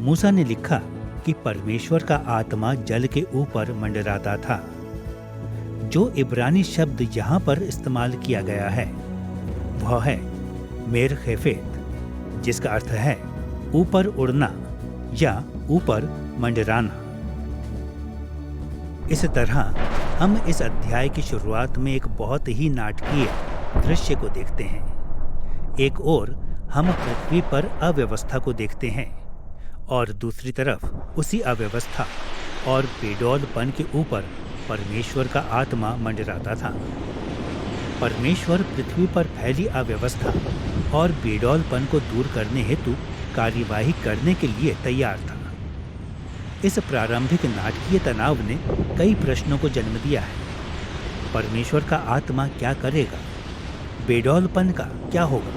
मूसा ने लिखा कि परमेश्वर का आत्मा जल के ऊपर मंडराता था। जो इब्रानी शब्द यहाँ पर इस्तेमाल किया गया है वह है मेर खेफेत, जिसका अर्थ है ऊपर उड़ना या ऊपर मंडराना। इस तरह हम इस अध्याय की शुरुआत में एक बहुत ही नाटकीय दृश्य को देखते हैं। एक ओर हम पृथ्वी पर अव्यवस्था को देखते हैं और दूसरी तरफ उसी अव्यवस्था और बेडौलपन के ऊपर परमेश्वर का आत्मा मंडराता था। परमेश्वर पृथ्वी पर फैली अव्यवस्था और बेडौलपन को दूर करने हेतु कार्यवाही करने के लिए तैयार था। इस प्रारंभिक नाटकीय तनाव ने कई प्रश्नों को जन्म दिया है। परमेश्वर का आत्मा क्या करेगा? बेडौलपन का क्या होगा?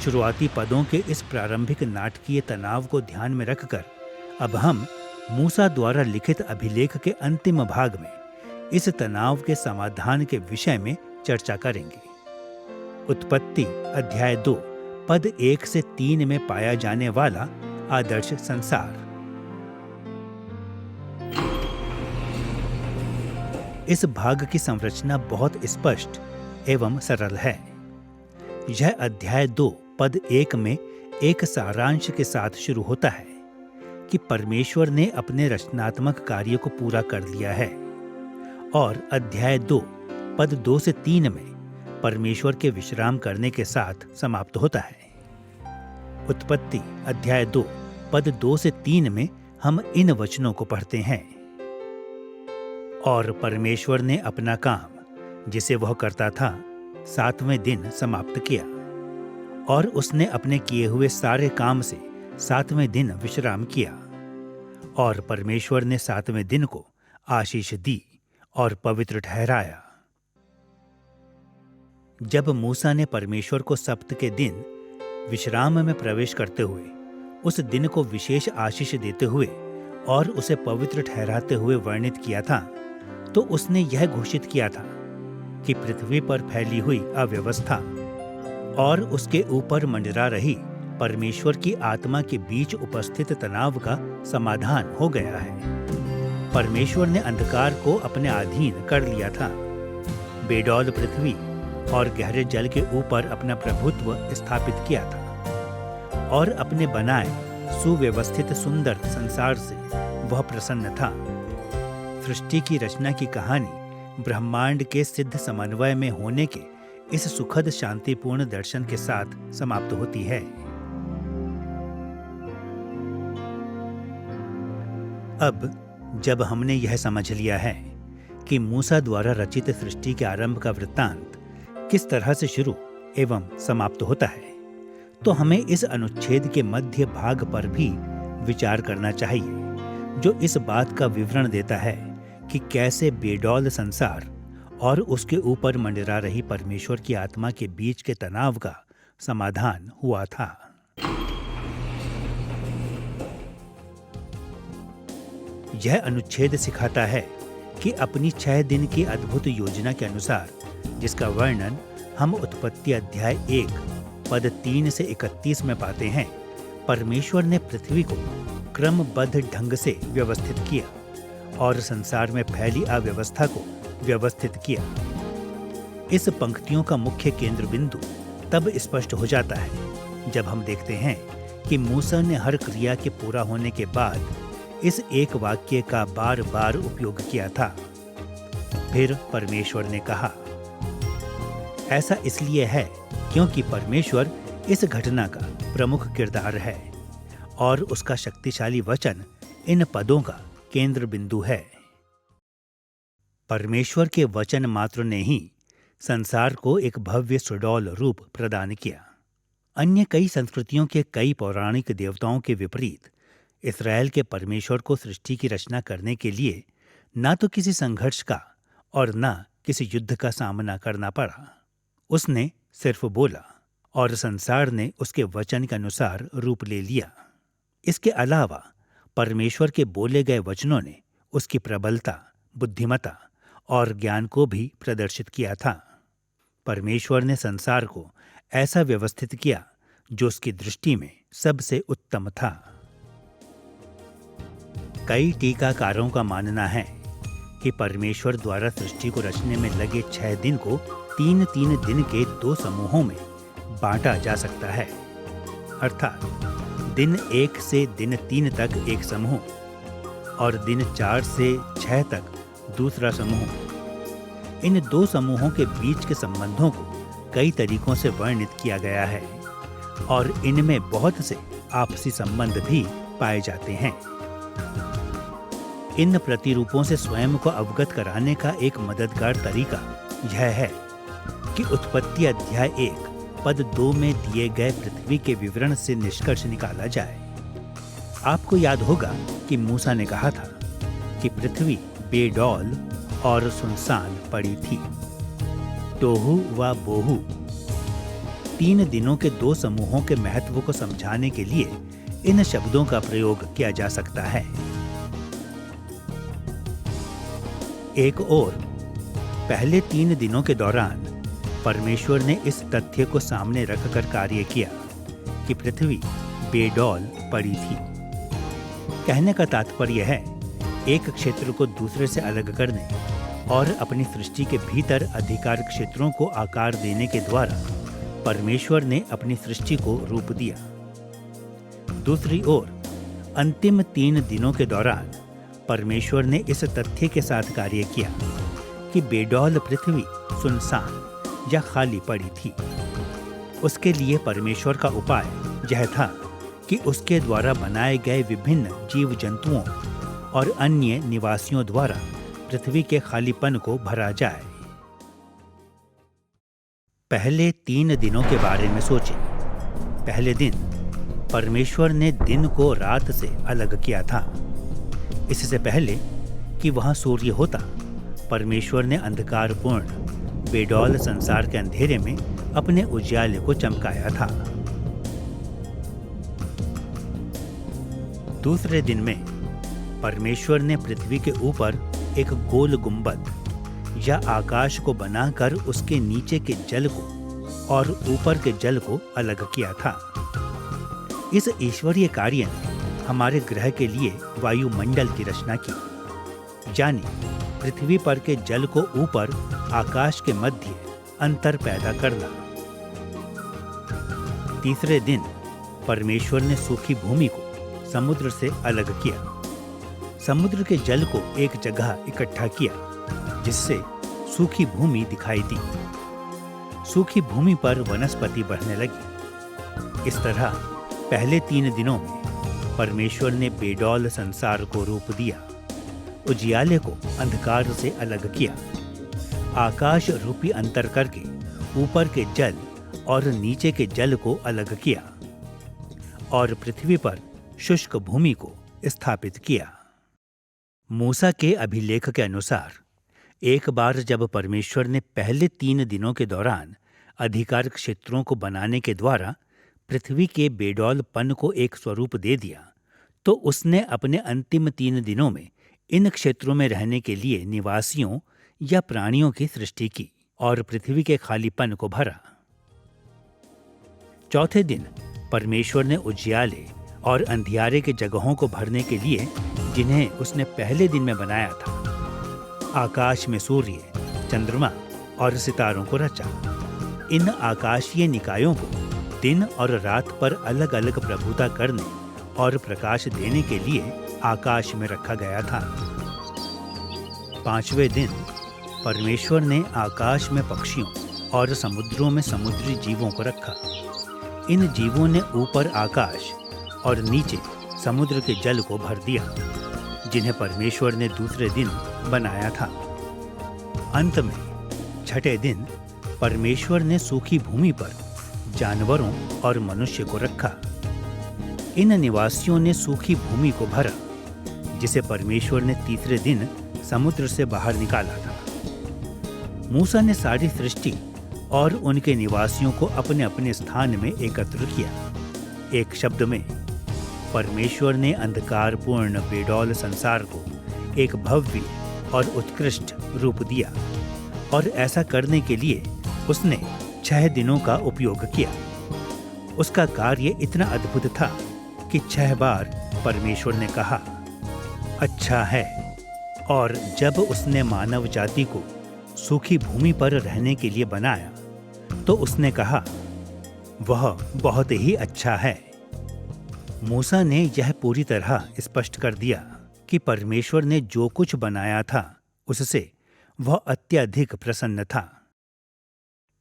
शुरुआती पदों के इस प्रारंभिक नाटकीय तनाव को ध्यान में रखकर अब हम मूसा द्वारा लिखित अभिलेख के अंतिम भाग में इस तनाव के समाधान के विषय में चर्चा करेंगे। उत्पत्ति अध्याय 2 पद 1 से 3 में पाया जाने वाला आदर्श संसार। इस भाग की संरचना बहुत स्पष्ट एवं सरल है। यह अध्याय 2 पद 1 में एक सारांश के साथ शुरू होता है कि परमेश्वर ने अपने रचनात्मक कार्य को पूरा कर लिया है और अध्याय 2 पद 2 से 3 में परमेश्वर के विश्राम करने के साथ समाप्त होता है। उत्पत्ति अध्याय 2 पद 2 से 3 में हम इन वचनों को पढ़ते हैं। और परमेश्वर ने अपना काम जिसे वह करता था 7वें दिन समाप्त किया और उसने अपने किए हुए सारे काम से 7वें दिन विश्राम किया। और परमेश्वर ने 7वें दिन को आशीष दी और पवित्र ठहराया। जब मूसा ने परमेश्वर को सब्त के दिन विश्राम में प्रवेश करते हुए उस दिन को विशेष आशीष देते हुए और उसे पवित्र ठहराते हुए वर्णित किया था, तो उसने यह घोषित किया था कि पृथ्वी पर फैली हुई अव्यवस्था और उसके ऊपर मंडरा रही परमेश्वर की आत्मा के बीच उपस्थित तनाव का समाधान हो गया है। परमेश्वर ने अंधकार को अपने अधीन कर लिया था, बेडौल पृथ्वी और गहरे जल के ऊपर अपना प्रभुत्व स्थापित किया था और अपने बनाए सुव्यवस्थित सुंदर संसार से वह प्रसन्न था। सृष्टि की रचना की कहानी ब्रह्मांड के सिद्ध समन्वय में होने के इस सुखद शांतिपूर्ण दर्शन के साथ समाप्त होती है। अब जब हमने यह समझ लिया है कि मूसा द्वारा रचित सृष्टि के आरंभ का वृत्तांत किस तरह से शुरू एवं समाप्त होता है, तो हमें इस अनुच्छेद के मध्य भाग पर भी विचार करना चाहिए, जो इस बात का विवरण देता है कि कैसे बेडौल संसार और उसके ऊपर मंडरा रही परमेश्वर की आत्मा के बीच के तनाव का समाधान हुआ था। यह अनुच्छेद सिखाता है कि अपनी 6 दिन की अद्भुत योजना के अनुसार, जिसका वर्णन हम उत्पत्ति अध्याय 1 पद 3 से 31 में पाते हैं, परमेश्वर ने पृथ्वी को क्रमबद्ध ढंग से व्यवस्थित किया और संसार में फैली अव्यवस्था को व्यवस्थित किया। इस पंक्तियों का मुख्य केंद्र बिंदु तब स्पष्ट हो जाता है जब हम देखते हैं कि मूसा ने हर क्रिया के पूरा होने के बाद इस एक वाक्य का बार बार उपयोग किया था। फिर परमेश्वर ने कहा। ऐसा इसलिए है क्योंकि परमेश्वर इस घटना का प्रमुख किरदार है और उसका शक्तिशाली वचन इन पदों का केंद्र बिंदु है। परमेश्वर के वचन मात्र ने ही संसार को एक भव्य सुडौल रूप प्रदान किया। अन्य कई संस्कृतियों के कई पौराणिक देवताओं के विपरीत इस्राएल के परमेश्वर को सृष्टि की रचना करने के लिए ना तो किसी संघर्ष का और ना किसी युद्ध का सामना करना पड़ा। उसने सिर्फ बोला और संसार ने उसके वचन के अनुसार रूप ले लिया। इसके अलावा परमेश्वर के बोले गए वचनों ने उसकी प्रबलता, बुद्धिमत्ता और ज्ञान को भी प्रदर्शित किया था। परमेश्वर ने संसार को ऐसा व्यवस्थित किया जो उसकी दृष्टि में सबसे उत्तम था। कई टीकाकारों का मानना है कि परमेश्वर द्वारा सृष्टि को रचने में लगे 6 दिन को 3-3 दिन के 2 समूहों में बांटा जा सकता है, अर्थात दिन 1 से दिन 3 तक एक समूह और दिन 4 से 6 तक दूसरा समूह। इन 2 समूहों के बीच के संबंधों को कई तरीकों से वर्णित किया गया है और इनमें बहुत से आपसी संबंध भी पाए जाते हैं। इन प्रतिरूपों से स्वयं को अवगत कराने का एक मददगार तरीका यह है कि उत्पत्ति अध्याय 1 पद 2 में दिए गए पृथ्वी के विवरण से निष्कर्ष निकाला जाए। आपको याद होगा कि मूसा ने कहा था कि पृथ्वी बेडौल और सुनसान पड़ी थी। टोहू व बोहू 3 दिनों के 2 समूहों के महत्व को समझाने के लिए इन शब्दों का प्रयोग किया जा सकता है। एक और पहले 3 दिनों के दौरान परमेश्वर ने इस तथ्य को सामने रखकर कार्य किया कि पृथ्वी बेडौल पड़ी थी। कहने का तात्पर्य है एक क्षेत्र को दूसरे से अलग करने और अपनी सृष्टि के भीतर अधिकार क्षेत्रों को आकार देने के द्वारा परमेश्वर ने अपनी सृष्टि को रूप दिया। दूसरी ओर अंतिम 3 दिनों के दौरान परमेश्वर ने इस तथ्य के साथ कार्य किया कि बेडौल पृथ्वी सुनसान या खाली पड़ी थी। उसके लिए परमेश्वर का उपाय यह था कि उसके द्वारा बनाए गए विभिन्न जीव जंतुओं और अन्य निवासियों द्वारा पृथ्वी के खालीपन को भरा जाए। पहले 3 दिनों के बारे में सोचें। पहले दिन परमेश्वर ने दिन को रात से अलग किया था। इससे पहले कि वहां सूर्य होता, परमेश्वर ने अंधकारपूर्ण बेडौल संसार के अंधेरे में अपने उजाले को चमकाया था। दूसरे दिन में परमेश्वर ने पृथ्वी के ऊपर एक गोल गुंबद या आकाश को बनाकर उसके नीचे के जल को और ऊपर के जल को अलग किया था। इस ईश्वरीय कार्य ने हमारे ग्रह के लिए वायुमंडल की रचना की, यानी पृथ्वी पर के जल को ऊपर आकाश के मध्य अंतर पैदा करना। तीसरे दिन परमेश्वर ने सूखी भूमि को समुद्र से अलग किया। समुद्र के जल को एक जगह इकट्ठा किया जिससे सूखी भूमि दिखाई दी। सूखी भूमि पर वनस्पति बढ़ने लगी। इस तरह पहले 3 दिनों में परमेश्वर ने बेडौल संसार को रूप दिया, उजियाले को अंधकार से अलग किया, आकाश रूपी अंतर करके ऊपर के जल और नीचे के जल को अलग किया और पृथ्वी पर शुष्क भूमि को स्थापित किया। मूसा के अभिलेख के अनुसार एक बार जब परमेश्वर ने पहले 3 दिनों के दौरान अधिकार क्षेत्रों को बनाने के द्वारा पृथ्वी के बेडौलपन को एक स्वरूप दे दिया, तो उसने अपने अंतिम 3 दिनों में इन क्षेत्रों में रहने के लिए निवासियों या प्राणियों की सृष्टि की और पृथ्वी के खालीपन को भरा। चौथे दिन परमेश्वर ने उजियाले और अंधियारे के जगहों को भरने के लिए, जिन्हें उसने पहले दिन में बनाया था, आकाश में सूर्य, चंद्रमा और सितारों को रचा। इन आकाशीय निकायों को दिन और रात पर अलग अलग प्रभुता करने और प्रकाश देने के लिए आकाश में रखा गया था। 5वें दिन परमेश्वर ने आकाश में पक्षियों और समुद्रों में समुद्री जीवों को रखा। इन जीवों ने ऊपर आकाश और नीचे समुद्र के जल को भर दिया, जिन्हें परमेश्वर ने दूसरे दिन बनाया था। अंत में 6ठे दिन परमेश्वर ने सूखी भूमि पर जानवरों और मनुष्य को रखा। इन निवासियों ने सूखी भूमि को भरा, जिसे परमेश्वर ने तीसरे दिन समुद्र से बाहर निकाला था। मूसा ने सारी सृष्टि और उनके निवासियों को अपने अपने स्थान में एकत्र किया। एक शब्द में परमेश्वर ने अंधकारपूर्ण बेडौल संसार को एक भव्य और उत्कृष्ट रूप दिया, और ऐसा करने के लिए उसने 6 दिनों का उपयोग किया। उसका कार्य इतना अद्भुत था कि 6 बार परमेश्वर ने कहा, अच्छा है। और जब उसने मानव जाति को सूखी भूमि पर रहने के लिए बनाया, तो उसने कहा, वह बहुत ही अच्छा है। मूसा ने यह पूरी तरह स्पष्ट कर दिया कि परमेश्वर ने जो कुछ बनाया था उससे वह अत्यधिक प्रसन्न था।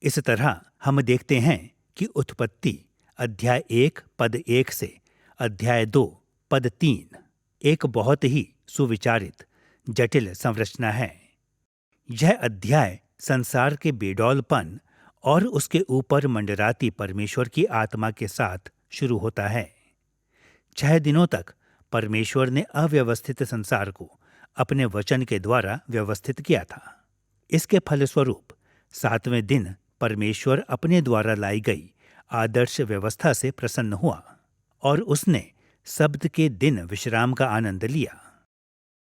इस तरह हम देखते हैं कि उत्पत्ति अध्याय 1 पद 1 से अध्याय 2 पद 3 एक बहुत ही सुविचारित जटिल संरचना है। यह अध्याय संसार के बेडौलपन और उसके ऊपर मंडराती परमेश्वर की आत्मा के साथ शुरू होता है। 6 दिनों तक परमेश्वर ने अव्यवस्थित संसार को अपने वचन के द्वारा व्यवस्थित किया था। इसके फलस्वरूप 7वें दिन परमेश्वर अपने द्वारा लाई गई आदर्श व्यवस्था से प्रसन्न हुआ और उसने सब्त के दिन विश्राम का आनंद लिया।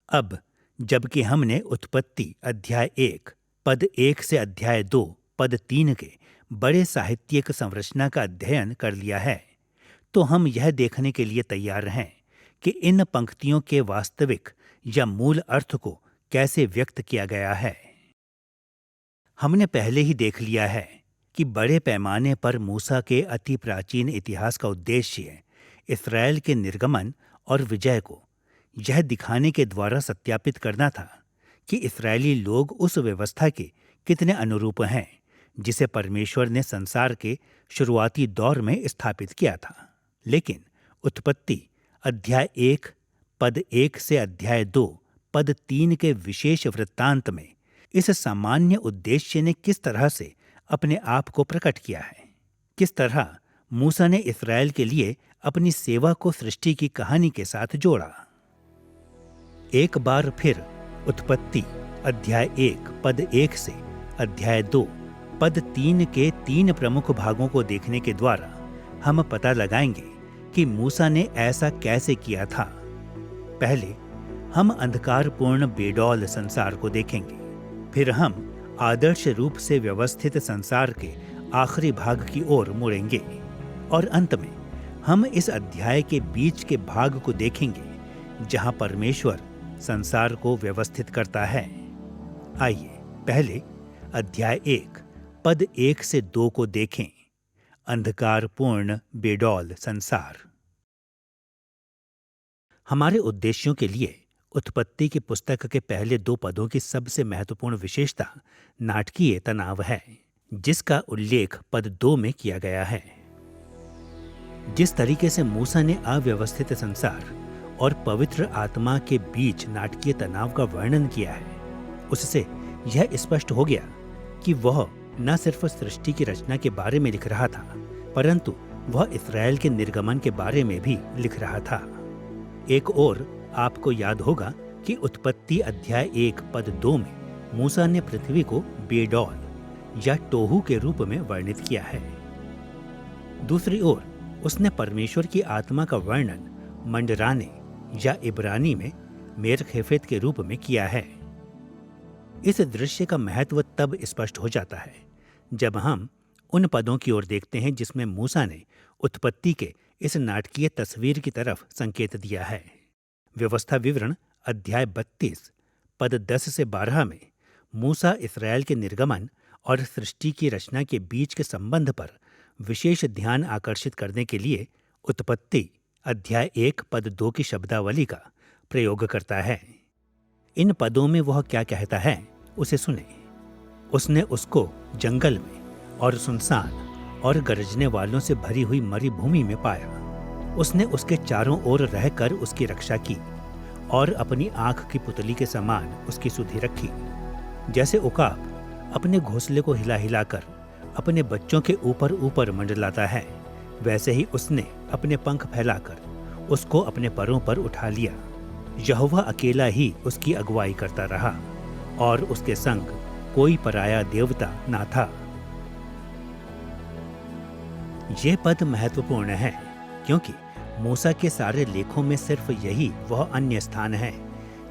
अब जबकि हमने उत्पत्ति अध्याय 1 पद 1 से अध्याय 2 पद 3 के बड़े साहित्यिक संरचना का अध्ययन कर लिया है, तो हम यह देखने के लिए तैयार हैं कि इन पंक्तियों के वास्तविक या मूल अर्थ को कैसे व्यक्त किया गया है। हमने पहले ही देख लिया है कि बड़े पैमाने पर मूसा के अति प्राचीन इतिहास का उद्देश्य इस्राएल के निर्गमन और विजय को यह दिखाने के द्वारा सत्यापित करना था कि इस्राएली लोग उस व्यवस्था के कितने अनुरूप हैं जिसे परमेश्वर ने संसार के शुरुआती दौर में स्थापित किया था। लेकिन उत्पत्ति अध्याय 1 पद 1 से अध्याय 2 पद 3 के विशेष वृत्तांत में इस सामान्य उद्देश्य ने किस तरह से अपने आप को प्रकट किया है। किस तरह मूसा ने इस्राएल के लिए अपनी सेवा को सृष्टि की कहानी के साथ जोड़ा। एक बार फिर उत्पत्ति अध्याय 1 पद 1 से अध्याय 2 पद 3 के 3 प्रमुख भागों को देखने के द्वारा हम पता लगाएंगे कि मूसा ने ऐसा कैसे किया था। पहले हम अंधकारपूर्ण बेडौल संसार को देखेंगे, फिर हम आदर्श रूप से व्यवस्थित संसार के आखिरी भाग की ओर मुड़ेंगे और अंत में हम इस अध्याय के बीच के भाग को देखेंगे जहां परमेश्वर संसार को व्यवस्थित करता है। आइए पहले अध्याय 1 पद 1 से 2 को देखें। अंधकारपूर्ण बेडौल संसार। हमारे उद्देश्यों के लिए उत्पत्ति की पुस्तक के पहले 2 पदों की सबसे महत्वपूर्ण विशेषता नाटकीय तनाव है, जिसका उल्लेख पद 2 में किया गया है। जिस तरीके से मूसा ने अव्यवस्थित संसार और पवित्र आत्मा के बीच नाटकीय तनाव का वर्णन किया है, उससे यह स्पष्ट हो गया कि वह न सिर्फ सृष्टि की रचना के बारे में लिख रहा था, परंतु वह इस्राएल के निर्गमन के बारे में भी लिख रहा था। एक और आपको याद होगा कि उत्पत्ति अध्याय 1 पद 2 में मूसा ने पृथ्वी को बेडौल या टोहू के रूप में वर्णित किया है। दूसरी ओर उसने परमेश्वर की आत्मा का वर्णन मंडराने या इब्रानी में मेरखेफेत के रूप में किया है। इस दृश्य का महत्व तब स्पष्ट हो जाता है जब हम उन पदों की ओर देखते हैं जिसमें मूसा ने उत्पत्ति के इस नाटकीय तस्वीर की तरफ संकेत दिया है। व्यवस्था विवरण अध्याय 32 पद 10 से 12 में मूसा इस्राएल के निर्गमन और सृष्टि की रचना के बीच के संबंध पर विशेष ध्यान आकर्षित करने के लिए उत्पत्ति अध्याय 1 पद 2 की शब्दावली का प्रयोग करता है। इन पदों में वह क्या कहता है, उसे सुने। उसने उसको जंगल में और सुनसान और गरजने वालों से भरी हुई मरी भूमि में पाया। उसने उसके चारों ओर रहकर उसकी रक्षा की और अपनी आंख की पुतली के समान उसकी सुधि रखी। जैसे उकाब अपने घोंसले को हिला हिलाकर अपने बच्चों के ऊपर ऊपर मंडलाता है, वैसे ही उसने अपने पंख फैलाकर उसको अपने परों पर उठा लिया। यहोवा अकेला ही उसकी अगुवाई करता रहा और उसके संग कोई पराया देवता ना था। ये पद महत्वपूर्ण है क्योंकि मूसा के सारे लेखों में सिर्फ यही वह अन्य स्थान है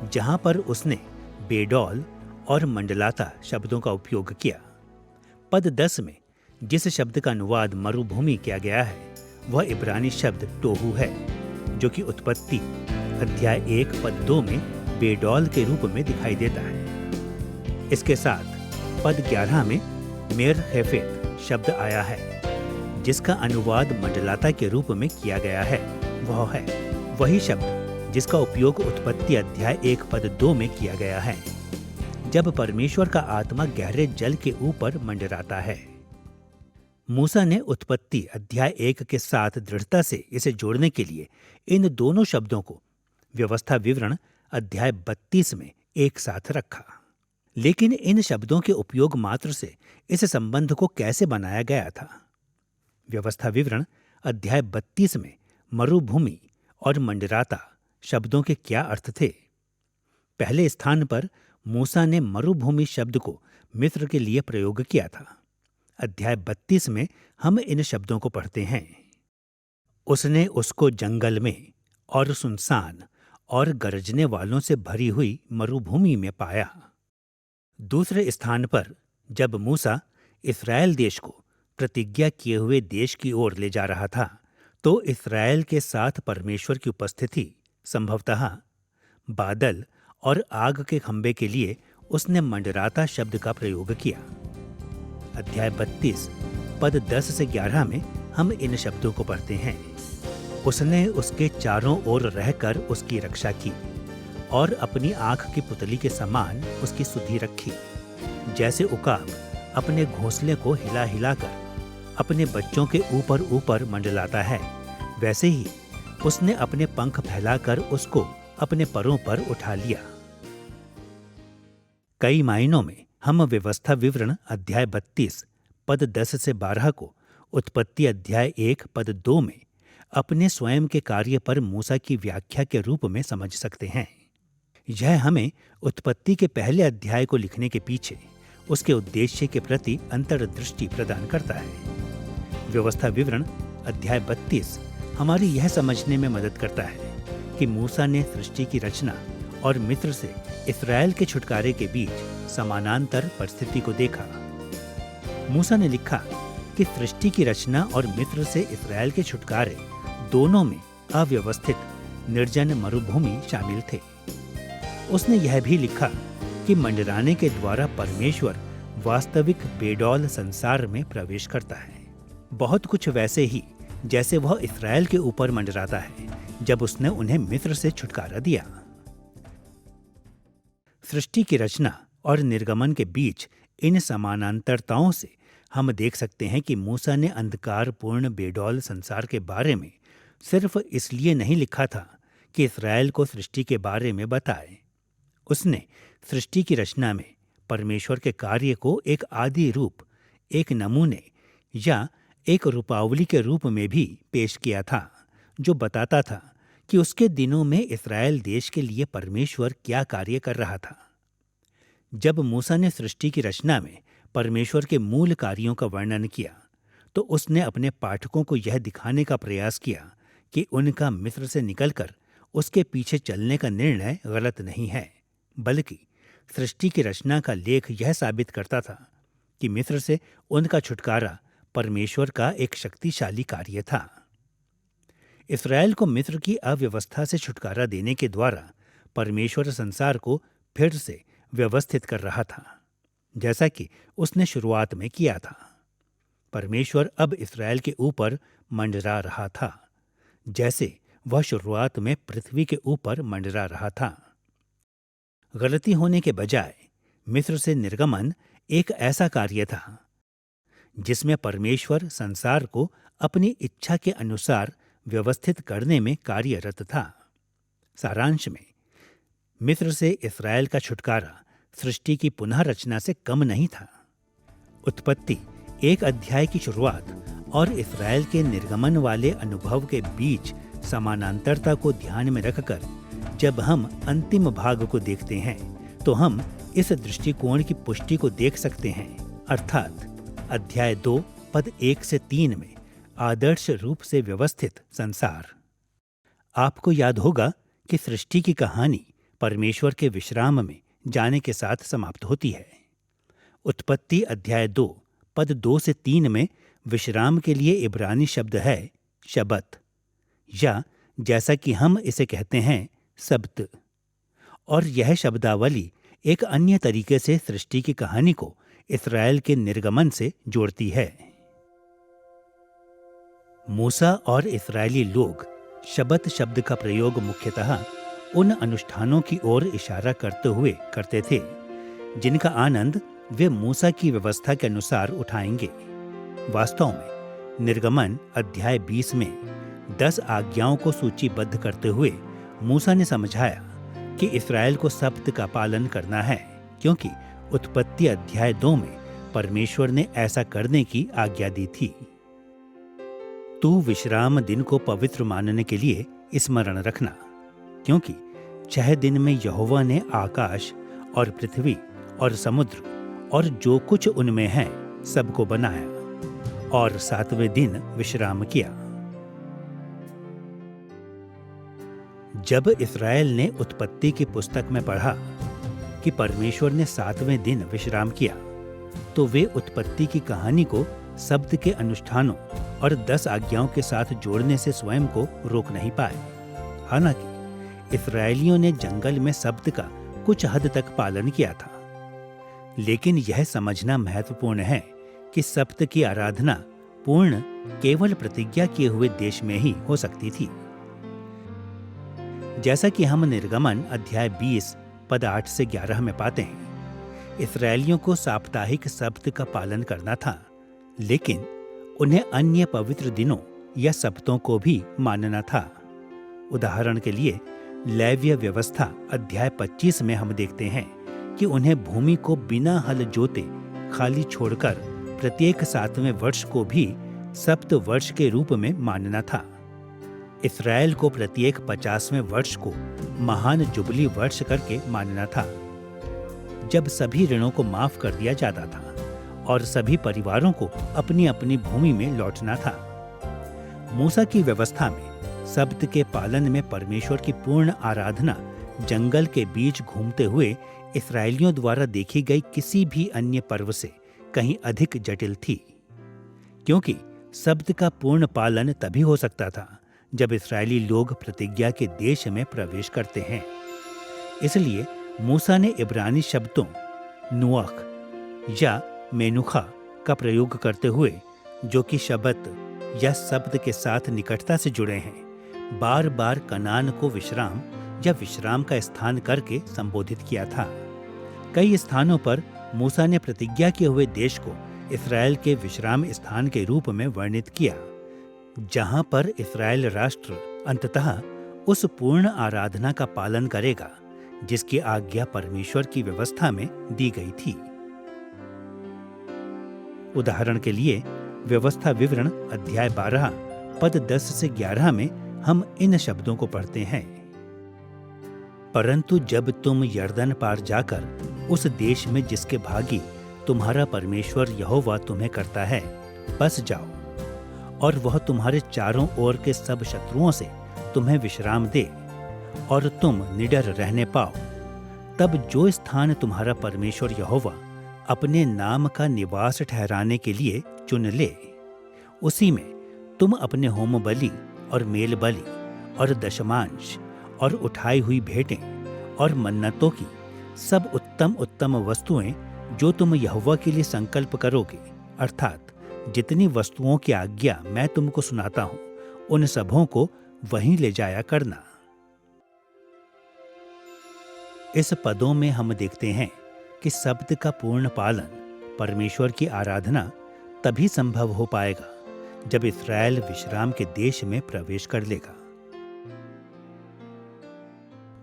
जहां पर उसने बेडौल और मंडलाता शब्दों का उपयोग किया। पद 10 में जिस शब्द का अनुवाद मरुभूमि किया गया है वह इब्रानी शब्द टोहू है, जो कि उत्पत्ति अध्याय 1 पद 2 में बेडौल के रूप में दिखाई देता है। इसके साथ पद 11 में मेरखेफेत शब्द आया है, जिसका अनुवाद मंडलाता के रूप में किया गया है। वह है वही शब्द जिसका उपयोग उत्पत्ति अध्याय 1 पद 2 में किया गया है, जब परमेश्वर का आत्मा गहरे जल के ऊपर मंडराता है। मूसा ने उत्पत्ति अध्याय 1 के साथ दृढ़ता से इसे जोड़ने के लिए इन दोनों शब्दों को व्यवस्था विवरण अध्याय 32 में एक साथ रखा। लेकिन इन शब्दों के उपयोग मात्र से इस संबंध को कैसे बनाया गया था? व्यवस्था विवरण अध्याय 32 में मरुभूमि और मंडराता शब्दों के क्या अर्थ थे? पहले स्थान पर मूसा ने मरुभूमि शब्द को मिस्र के लिए प्रयोग किया था। अध्याय 32 में हम इन शब्दों को पढ़ते हैं। उसने उसको जंगल में और सुनसान और गरजने वालों से भरी हुई मरुभूमि में पाया। दूसरे स्थान पर जब मूसा इस्राएल देश को प्रतिज्ञा किए हुए देश की ओर ले जा रहा था, तो इस्राएल के साथ परमेश्वर की उपस्थिति संभवतः बादल और आग के खंभे के लिए उसने मंडराता शब्द का प्रयोग किया। अध्याय 32 पद 10 से 11 में हम इन शब्दों को पढ़ते हैं। उसने उसके चारों ओर रहकर उसकी रक्षा की और अपनी आंख की पुतली के समान उसकी सुधि रखी। जैसे उकाब अपने घोंसले को हिला हिलाकर अपने बच्चों के ऊपर ऊपर मंडलाता है, वैसे ही उसने अपने पंख फैलाकर उसको अपने परों पर उठा लिया। कई मायनों में हम व्यवस्था विवरण अध्याय 32 पद 10 से 12 को उत्पत्ति अध्याय 1 पद 2 में अपने स्वयं के कार्य पर मूसा की व्याख्या के रूप में समझ सकते हैं। यह हमें उत्पत्ति के पहले अध्याय को लिखने के पीछे उसके उद्देश्य के प्रति अंतर्दृष्टि प्रदान करता है। व्यवस्था विवरण अध्याय 32 हमारी यह समझने में मदद करता है कि मूसा ने सृष्टि की रचना और मिस्र से इस्राएल के छुटकारे के बीच समानांतर परिस्थिति को देखा। मूसा ने लिखा कि सृष्टि की रचना और मिस्र से इस्राएल के छुटकारे दोनों में अव्यवस्थित निर्जन मरुभूमि शामिल थे। उसने यह भी लिखा कि मंडराने के द्वारा परमेश्वर वास्तविक बेडौल संसार में प्रवेश करता है। बहुत कुछ वैसे ही जैसे वह इस्राएल के ऊपर मंडराता है, जब उसने उन्हें मिस्र से छुटकारा दिया। सृष्टि की रचना और निर्गमन के बीच इन समानांतरताओं से हम देख सकते हैं कि मूसा ने अंधकारपूर्ण बेडौल संसार के बारे में सिर्फ इसलिए नहीं लिखा था कि इस्राएल को सृष्टि के बारे में बताए। उसने सृष्टि की रचना में परमेश्वर के कार्य को एक आदि रूप, एक नमूने या एक रूपावली के रूप में भी पेश किया था, जो बताता था कि उसके दिनों में इस्राएल देश के लिए परमेश्वर क्या कार्य कर रहा था। जब मूसा ने सृष्टि की रचना में परमेश्वर के मूल कार्यों का वर्णन किया, तो उसने अपने पाठकों को यह दिखाने का प्रयास किया कि उनका मिस्र से निकलकर उसके पीछे चलने का निर्णय गलत नहीं है, बल्कि सृष्टि की रचना का लेख यह साबित करता था कि मिस्र से उनका छुटकारा परमेश्वर का एक शक्तिशाली कार्य था। इस्राएल को मिस्र की अव्यवस्था से छुटकारा देने के द्वारा परमेश्वर संसार को फिर से व्यवस्थित कर रहा था, जैसा कि उसने शुरुआत में किया था। परमेश्वर अब इस्राएल के ऊपर मंडरा रहा था, जैसे वह शुरुआत में पृथ्वी के ऊपर मंडरा रहा था। गलती होने के बजाय मिस्र से निर्गमन एक ऐसा कार्य था जिसमें परमेश्वर संसार को अपनी इच्छा के अनुसार व्यवस्थित करने में कार्यरत था। सारांश में, मिस्र से इस्राएल का छुटकारा सृष्टि की पुनः रचना से कम नहीं था। उत्पत्ति एक अध्याय की शुरुआत और इस्राएल के निर्गमन वाले अनुभव के बीच समानांतरता को ध्यान में रखकर जब हम अंतिम भाग को देखते हैं, तो हम इस दृष्टिकोण की पुष्टि को देख सकते हैं, अर्थात अध्याय 2 पद 1 से 3 में आदर्श रूप से व्यवस्थित संसार। आपको याद होगा कि सृष्टि की कहानी परमेश्वर के विश्राम में जाने के साथ समाप्त होती है। उत्पत्ति अध्याय 2 पद 2 से 3 में विश्राम के लिए इब्रानी शब्द है शबत, या जैसा कि हम इसे कहते हैं सब्त, और यह शब्दावली एक अन्य तरीके से सृष्टि की कहानी को इस्राएल के निर्गमन से जोड़ती है। मूसा और इस्राएली लोग शबत शब्द का प्रयोग मुख्यतः उन अनुष्ठानों की ओर इशारा करते हुए करते थे जिनका आनंद वे मूसा की व्यवस्था के अनुसार उठाएंगे। वास्तव में निर्गमन अध्याय 20 में 10 आज्ञाओं को सूचीबद्ध करते हुए मूसा ने समझाया कि इस्राएल को सब्त का पालन करना है, क्योंकि उत्पत्ति अध्याय 2 में परमेश्वर ने ऐसा करने की आज्ञा दी थी। तू विश्राम दिन को पवित्र मानने के लिए स्मरण रखना, क्योंकि 6 दिन में यहोवा ने आकाश और पृथ्वी और समुद्र और जो कुछ उनमें है सबको बनाया, और 7वें दिन विश्राम किया। जब इस्राएल ने उत्पत्ति की पुस्तक में पढ़ा कि परमेश्वर ने 7वें दिन विश्राम किया, तो वे उत्पत्ति की कहानी को शब्द के अनुष्ठानों और 10 आज्ञाओं के साथ जोड़ने से स्वयं को रोक नहीं पाए। हालांकि इस्राएलियों ने जंगल में शब्द का कुछ हद तक पालन किया था, लेकिन यह समझना महत्वपूर्ण है कि सब्त की आराधना पूर्ण केवल प्रतिज्ञा किए हुए देश में ही हो सकती थी। जैसा कि हम निर्गमन अध्याय 20 पद 8 से 11 में पाते हैं, इस्राएलियों को साप्ताहिक सब्त का पालन करना था, लेकिन उन्हें अन्य पवित्र दिनों या सब्तों को भी मानना था। उदाहरण के लिए लेव्य व्यवस्था अध्याय 25 में हम देखते हैं कि उन्हें भूमि को बिना हल जोते खाली छोड़कर प्रत्येक 7वें वर्ष को भी सप्त वर्ष के रूप में मानना था। इस्राएल को प्रत्येक 50वें वर्ष को महान जुबली वर्ष करके मानना था, जब सभी ऋणों को माफ कर दिया जाता था और सभी परिवारों को अपनी अपनी भूमि में लौटना था। मूसा की व्यवस्था में सब्त के पालन में परमेश्वर की पूर्ण आराधना जंगल के बीच घूमते हुए इस्राएलियों द्वारा देखी गई किसी भी अन्य पर्व से कहीं अधिक जटिल थी, क्योंकि सब्त का पूर्ण पालन तभी हो सकता था जब इस्राएली लोग प्रतिज्ञा के देश में प्रवेश करते हैं। इसलिए मूसा ने इब्रानी शब्दों नुअख या मेनुखा का प्रयोग करते हुए, जो कि शबत या शब्द के साथ निकटता से जुड़े हैं, बार बार कनान को विश्राम या विश्राम का स्थान करके संबोधित किया था। कई स्थानों पर मूसा ने प्रतिज्ञा किए हुए देश को इस्राएल के विश्राम स्थान के रूप में वर्णित किया, जहां पर इस्राएल राष्ट्र अंततः उस पूर्ण आराधना का पालन करेगा जिसकी आज्ञा परमेश्वर की व्यवस्था में दी गई थी। उदाहरण के लिए व्यवस्था विवरण अध्याय 12 पद 10 से 11 में हम इन शब्दों को पढ़ते हैं। परंतु जब तुम यरदन पार जाकर उस देश में जिसके भागी तुम्हारा परमेश्वर यहोवा तुम्हें करता है बस जाओ, और वह तुम्हारे चारों ओर के सब शत्रुओं से तुम्हें विश्राम दे और तुम निडर रहने पाओ, तब जो स्थान तुम्हारा परमेश्वर यहोवा अपने नाम का निवास ठहराने के लिए चुन ले, उसी में तुम अपने होम बलि और मेल बलि और दशमांश और उठाई हुई भेंटें और मन्नतों की सब उत्तम उत्तम वस्तुएं जो तुम यहोवा के लिए संकल्प करोगे, अर्थात जितनी वस्तुओं की आज्ञा मैं तुमको सुनाता हूं, उन सबों को वहीं ले जाया करना। इस पदों में हम देखते हैं कि शब्द का पूर्ण पालन, परमेश्वर की आराधना तभी संभव हो पाएगा जब इस्राएल विश्राम के देश में प्रवेश कर लेगा।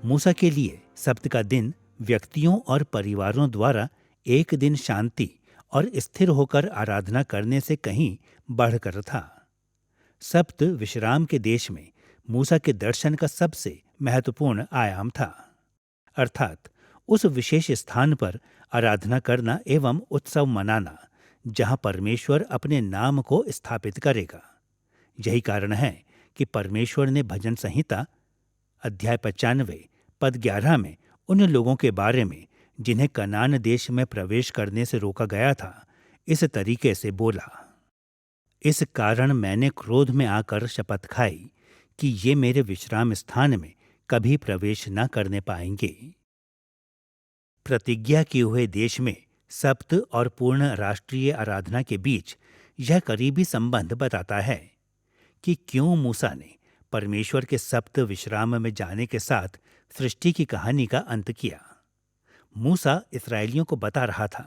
मूसा के लिए सब्त का दिन व्यक्तियों और परिवारों द्वारा एक दिन शांति और स्थिर होकर आराधना करने से कहीं बढ़कर था। सब्त विश्राम के देश में मूसा के दर्शन का सबसे महत्वपूर्ण आयाम था, अर्थात उस विशेष स्थान पर आराधना करना एवं उत्सव मनाना जहां परमेश्वर अपने नाम को स्थापित करेगा। यही कारण है कि परमेश्वर ने भजन संहिता अध्याय 95 पद 11 में उन लोगों के बारे में जिन्हें कनान देश में प्रवेश करने से रोका गया था, इस तरीके से बोला, इस कारण मैंने क्रोध में आकर शपथ खाई कि ये मेरे विश्राम स्थान में कभी प्रवेश न करने पाएंगे। प्रतिज्ञा किए हुए देश में सब्त और पूर्ण राष्ट्रीय आराधना के बीच यह करीबी संबंध बताता है कि क्यों मूसा ने परमेश्वर के सब्त विश्राम में जाने के साथ सृष्टि की कहानी का अंत किया। मूसा इस्राएलियों को बता रहा था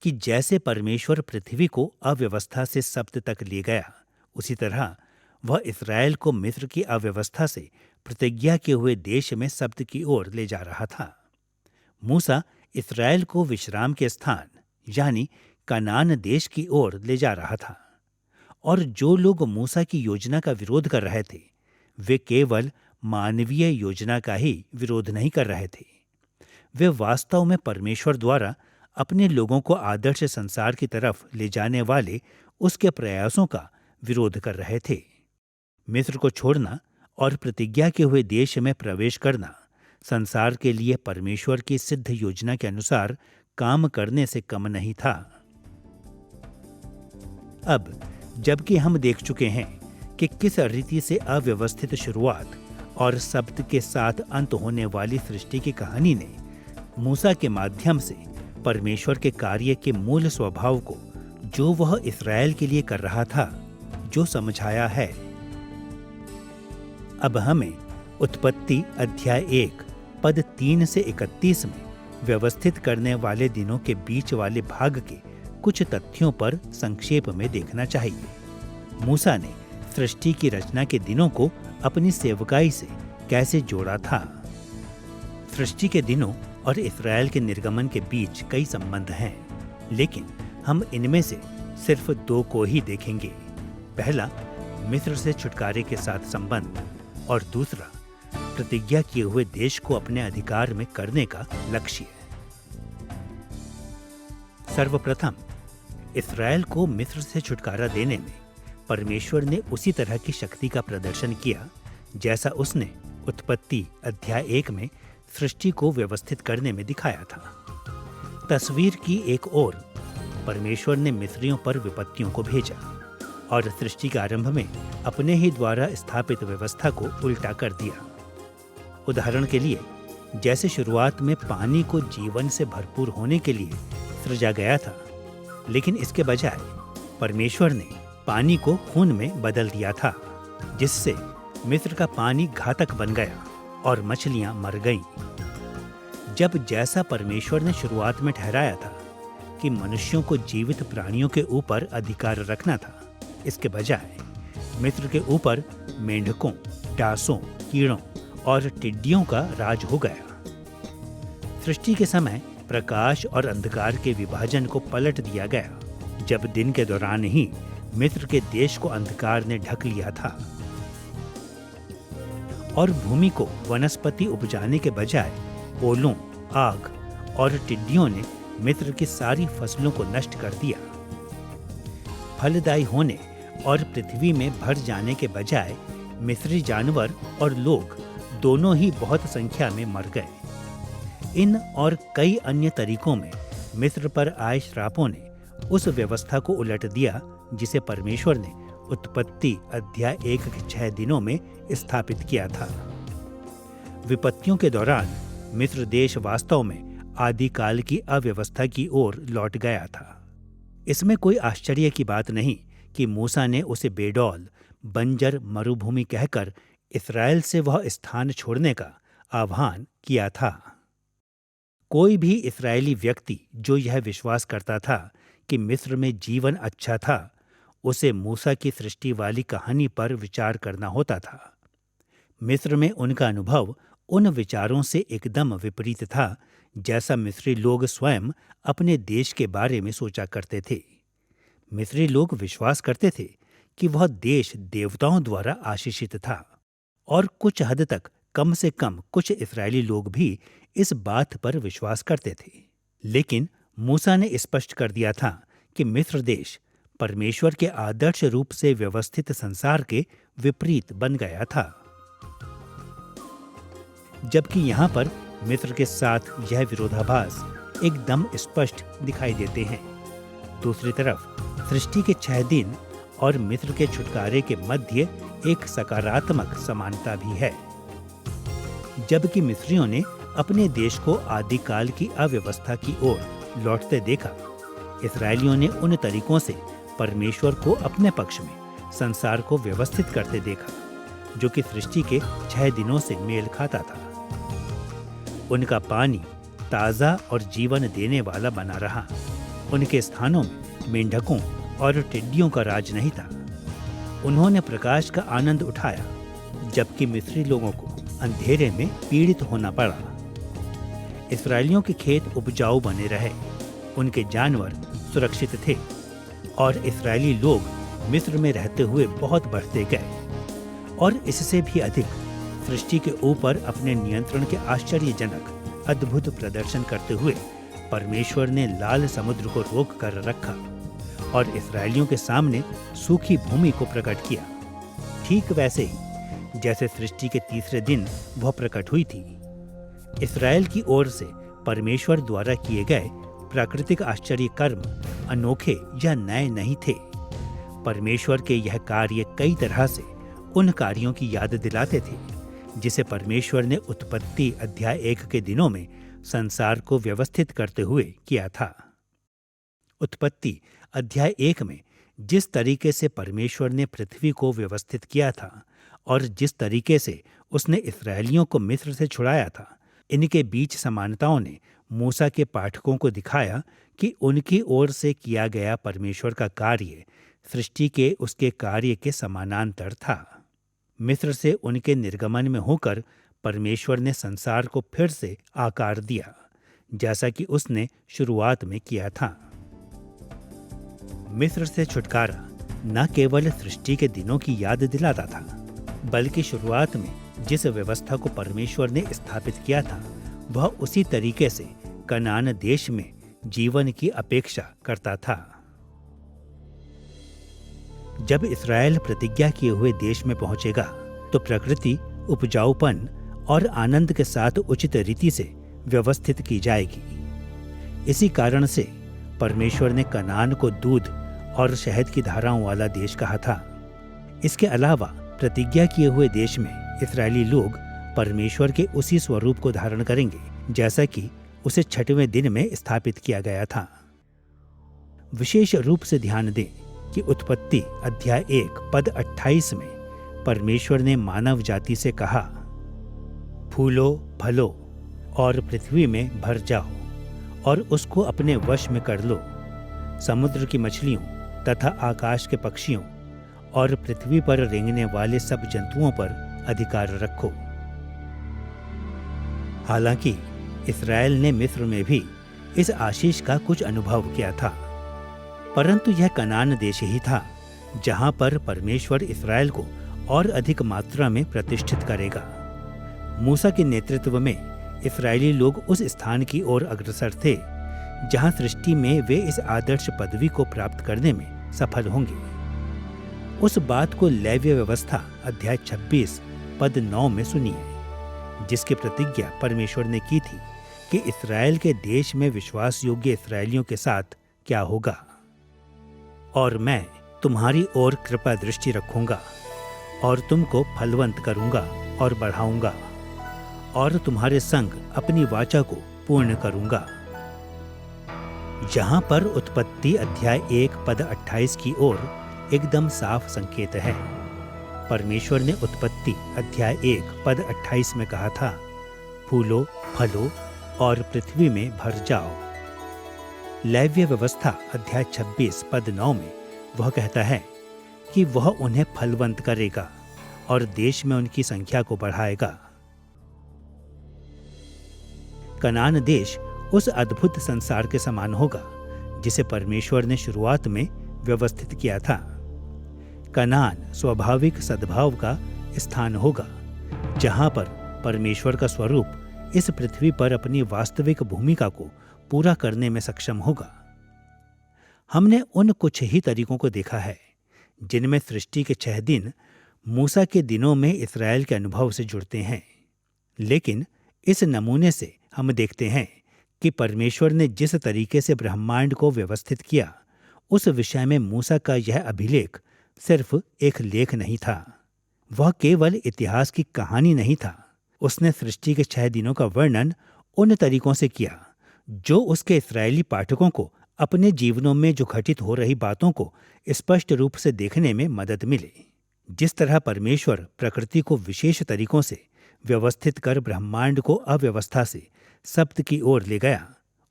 कि जैसे परमेश्वर पृथ्वी को अव्यवस्था से सब्त तक ले गया, उसी तरह वह इस्राएल को मिस्र की अव्यवस्था से प्रतिज्ञा किए हुए देश में सब्त की ओर ले जा रहा था। मूसा इस्राएल को विश्राम के स्थान यानी कनान देश की ओर ले जा रहा था, और जो लोग मूसा की योजना का विरोध कर रहे थे, वे केवल मानवीय योजना का ही विरोध नहीं कर रहे थे, वे वास्तव में परमेश्वर द्वारा अपने लोगों को आदर्श संसार की तरफ ले जाने वाले उसके प्रयासों का विरोध कर रहे थे। मिस्र को छोड़ना और प्रतिज्ञा के हुए देश में प्रवेश करना संसार के लिए परमेश्वर की सिद्ध योजना के अनुसार काम करने से कम नहीं था। अब जबकि हम देख चुके हैं कि किस रीति से अव्यवस्थित शुरुआत और सब्त के साथ अंत होने वाली सृष्टि की कहानी ने मूसा के माध्यम से परमेश्वर के कार्य के मूल स्वभाव को, जो वह इस्राएल के लिए कर रहा था, जो समझाया है। अब हमें उत्पत्ति अध्याय 1 पद 3 से 31 में व्यवस्थित करने वाले दिनों के बीच वाले भाग के कुछ तथ्यों पर संक्षेप में देखना चाहिए। मूसा ने सृष्टि की रचना के दिनों को अपनी सेवकाई से कैसे जोड़ा था। सृष्टि के दिनों और इस्राएल के निर्गमन के बीच कई संबंध हैं, लेकिन हम इनमें से सिर्फ 2 को ही देखेंगे। पहला मिस्र से छुटकारे के साथ संबंध, और दूसरा प्रतिज्ञा किए हुए देश को अपने अधिकार में करने का लक्ष्य। सर्वप्रथम इस्राएल को मिस्र से छुटकारा देने में परमेश्वर ने उसी तरह की शक्ति का प्रदर्शन किया जैसा उसने उत्पत्ति अध्याय 1 में सृष्टि को व्यवस्थित करने में दिखाया था। तस्वीर की एक ओर परमेश्वर ने मिस्रियों पर विपत्तियों को भेजा और सृष्टि के आरंभ में अपने ही द्वारा स्थापित व्यवस्था को उल्टा कर दिया। उदाहरण के लिए, जैसे शुरुआत में पानी को जीवन से भरपूर होने के लिए सृजा गया था, लेकिन इसके बजाय परमेश्वर ने पानी को खून में बदल दिया था, जिससे मिस्र का पानी घातक बन गया और मछलियां मर गईं। जब जैसा परमेश्वर ने शुरुआत में ठहराया था कि मनुष्यों को जीवित प्राणियों के ऊपर अधिकार रखना था, इसके बजाय मिस्र के ऊपर मेंढकों, डांसों, कीड़ों और टिड्डियों का राज हो गया। सृष्टि के समय प्रकाश और अंधकार के विभाजन को पलट दिया गया, जब दिन के दौरान ही मिस्र के देश को अंधकार ने ढक लिया था और भूमि को वनस्पति उपजाने के बजाय ओलों, आग और टिड्डियों ने मिस्र की सारी फसलों को नष्ट कर दिया। फलदायी होने और पृथ्वी में भर जाने के बजाय मिस्री जानवर और लोग दोनों ही बहुत संख्या में मर गए। इन और कई अन्य तरीकों में मिस्र पर आए श्रापों ने उस व्यवस्था को उलट दिया जिसे परमेश्वर ने उत्पत्ति अध्याय 1 के 6 दिनों में स्थापित किया था। विपत्तियों के दौरान मिस्र देश वास्तव में आदिकाल की अव्यवस्था की ओर लौट गया था। इसमें कोई आश्चर्य की बात नहीं कि मूसा ने उसे बेडौल, बंजर मरुभूमि कहकर इस्राएल से वह स्थान छोड़ने का आह्वान किया था। कोई भी इस्राएली व्यक्ति जो यह विश्वास करता था कि मिस्र में जीवन अच्छा था, उसे मूसा की सृष्टि वाली कहानी पर विचार करना होता था। मिस्र में उनका अनुभव उन विचारों से एकदम विपरीत था जैसा मिस्री लोग स्वयं अपने देश के बारे में सोचा करते थे। मिस्री लोग विश्वास करते थे कि वह देश देवताओं द्वारा आशीषित था और कुछ हद तक कम से कम कुछ इस्राएली लोग भी इस बात पर विश्वास करते थे। लेकिन मूसा ने स्पष्ट कर दिया था कि मिस्र देश परमेश्वर के आदर्श रूप से व्यवस्थित संसार के विपरीत बन गया था, जबकि यहाँ पर मिस्र के साथ यह विरोधाभास एकदम स्पष्ट दिखाई देते हैं। दूसरी तरफ सृष्टि के 6 दिन और मिस्र के छुटकारे के मध्य एक सकारात्मक समानता भी है। जबकि मिस्रियों ने अपने देश को आदिकाल की अव्यवस्था की ओर लौटते देखा, इस्राएलियों ने उन तरीकों से परमेश्वर को अपने पक्ष में संसार को व्यवस्थित करते देखा जो कि सृष्टि के 6 दिनों से मेल खाता था। उनका पानी ताज़ा और जीवन देने वाला बना रहा। उनके स्थानों में मेंढकों और टिड्डियों का राज नहीं था। उन्होंने प्रकाश का आनंद उठाया, जबकि मिस्री लोगों को अंधेरे में पीड़ित होना पड़ा। इस्राएलियों के खेत उपजाऊ बने रहे, उनके जानवर सुरक्षित थे और इस्राएली लोग मिस्र में रहते हुए बहुत बढ़ते गए। और इससे भी अधिक, सृष्टि के ऊपर अपने नियंत्रण के आश्चर्यजनक अद्भुत प्रदर्शन करते हुए परमेश्वर ने लाल समुद्र को रोक कर रखा और इस्राएलियों के सामने सूखी भूमि को प्रकट किया, ठीक वैसे ही जैसे सृष्टि के तीसरे दिन वह प्रकट हुई थी। इस्राएल की ओर से परमेश्वर द्वारा किए गए प्राकृतिक आश्चर्य कर्म अनोखे या नए नहीं थे। परमेश्वर के यह कार्य कई तरह से उन कार्यों की याद दिलाते थे जिसे परमेश्वर ने उत्पत्ति अध्याय 1 के दिनों में संसार को व्यवस्थित करते हुए किया था। उत्पत्ति अध्याय 1 में जिस तरीके से परमेश्वर ने पृथ्वी को व्यवस्थित किया था और जिस तरीके से उसने इस्राएलियों को मिस्र से छुड़ाया था, इनके बीच समानताओं ने मूसा के पाठकों को दिखाया कि उनकी ओर से किया गया परमेश्वर का कार्य सृष्टि के उसके कार्य के समानांतर था। मिस्र से उनके निर्गमन में होकर परमेश्वर ने संसार को फिर से आकार दिया, जैसा कि उसने शुरुआत में किया था। मिस्र से छुटकारा न केवल सृष्टि के दिनों की याद दिलाता था, बल्कि शुरुआत में जिस व्यवस्था को परमेश्वर ने स्थापित किया था, वह उसी तरीके से कनान देश में जीवन की अपेक्षा करता था। जब इस्राएल प्रतिज्ञा किए हुए देश में पहुंचेगा, तो प्रकृति उपजाऊपन और आनंद के साथ उचित रीति से व्यवस्थित की जाएगी। इसी कारण से परमेश्वर ने कनान को दूध और शहद की धाराओं वाला देश कहा था। इसके अलावा प्रतिज्ञा किए हुए देश में इस्राएली लोग परमेश्वर के उसी स्वरूप को धारण करेंगे जैसा कि उसे 6वें दिन में स्थापित किया गया था। विशेष रूप से ध्यान दें कि उत्पत्ति अध्याय 1 पद 28 में परमेश्वर ने मानव जाति से कहा, फूलो फलो और पृथ्वी में भर जाओ और उसको अपने वश में कर लो। समुद्र की मछलियों तथा आकाश के पक्षियों और पृथ्वी पर रेंगने वाले सब जंतुओं पर अधिकार रखो। हालांकि इस्राएल ने मिस्र में भी इस आशीष का कुछ अनुभव किया था, परंतु यह कनान देश ही था जहां पर परमेश्वर इस्राएल को और अधिक मात्रा में प्रतिष्ठित करेगा। मूसा के नेतृत्व में इस्राएली लोग उस स्थान की ओर अग्रसर थे जहां सृष्टि में वे इस आदर्श पदवी को प्राप्त करने में सफल होंगे। उस बात को लेव्य व्यवस्था अध्याय 26 पद 9 में सुनिए, जिसकी प्रतिज्ञा परमेश्वर ने की थी कि इस्राएल के देश में विश्वास योग्य इस्राएलियों के साथ क्या होगा। और मैं तुम्हारी ओर कृपा दृष्टि रखूंगा और तुमको फलवंत करूंगा और बढ़ाऊंगा और तुम्हारे संग अपनी वाचा को पूर्ण करूंगा। यहाँ पर उत्पत्ति अध्याय 1 पद 28 की ओर एकदम साफ संकेत है। परमेश्वर ने उत्पत्ति अध्याय 1 पद 28 में कहा था, फूलो फलो और पृथ्वी में भर जाओ। लेव्य व्यवस्था अध्याय 26 पद 9 में वह कहता है कि वह उन्हें फलवंत करेगा और देश में उनकी संख्या को बढ़ाएगा। कनान देश उस अद्भुत संसार के समान होगा जिसे परमेश्वर ने शुरुआत में व्यवस्थित किया था। कनान स्वाभाविक सद्भाव का स्थान होगा जहां पर परमेश्वर का स्वरूप इस पृथ्वी पर अपनी वास्तविक भूमिका को पूरा करने में सक्षम होगा। हमने उन कुछ ही तरीकों को देखा है जिनमें सृष्टि के 6 दिन मूसा के दिनों में इस्राएल के अनुभव से जुड़ते हैं, लेकिन इस नमूने से हम देखते हैं कि परमेश्वर ने जिस तरीके से ब्रह्मांड को व्यवस्थित किया, उस विषय में मूसा का यह अभिलेख सिर्फ एक लेख नहीं था, वह केवल इतिहास की कहानी नहीं था। उसने सृष्टि के 6 दिनों का वर्णन उन तरीकों से किया जो उसके इस्राएली पाठकों को अपने जीवनों में जो घटित हो रही बातों को स्पष्ट रूप से देखने में मदद मिले। जिस तरह परमेश्वर प्रकृति को विशेष तरीकों से व्यवस्थित कर ब्रह्मांड को अव्यवस्था से सप्त की ओर ले गया,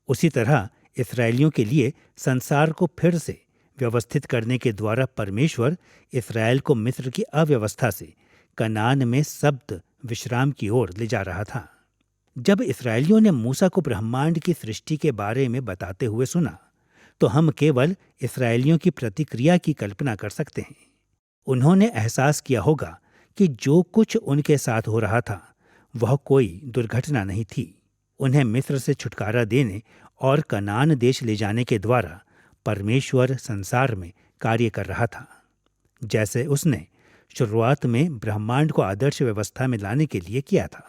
उसी तरह इस्राएलियों के लिए संसार को फिर से व्यवस्थित करने के द्वारा परमेश्वर इस्राएल को मिस्र की अव्यवस्था से कनान में सप्त विश्राम की ओर ले जा रहा था। जब इस्राएलियों ने मूसा को ब्रह्मांड की सृष्टि के बारे में बताते हुए सुना, तो हम केवल इस्राएलियों की प्रतिक्रिया की कल्पना कर सकते हैं। उन्होंने एहसास किया होगा कि जो कुछ उनके साथ हो रहा था वह कोई दुर्घटना नहीं थी। उन्हें मिस्र से छुटकारा देने और कनान देश ले जाने के द्वारा परमेश्वर संसार में कार्य कर रहा था, जैसे उसने शुरुआत में ब्रह्मांड को आदर्श व्यवस्था में लाने के लिए किया था।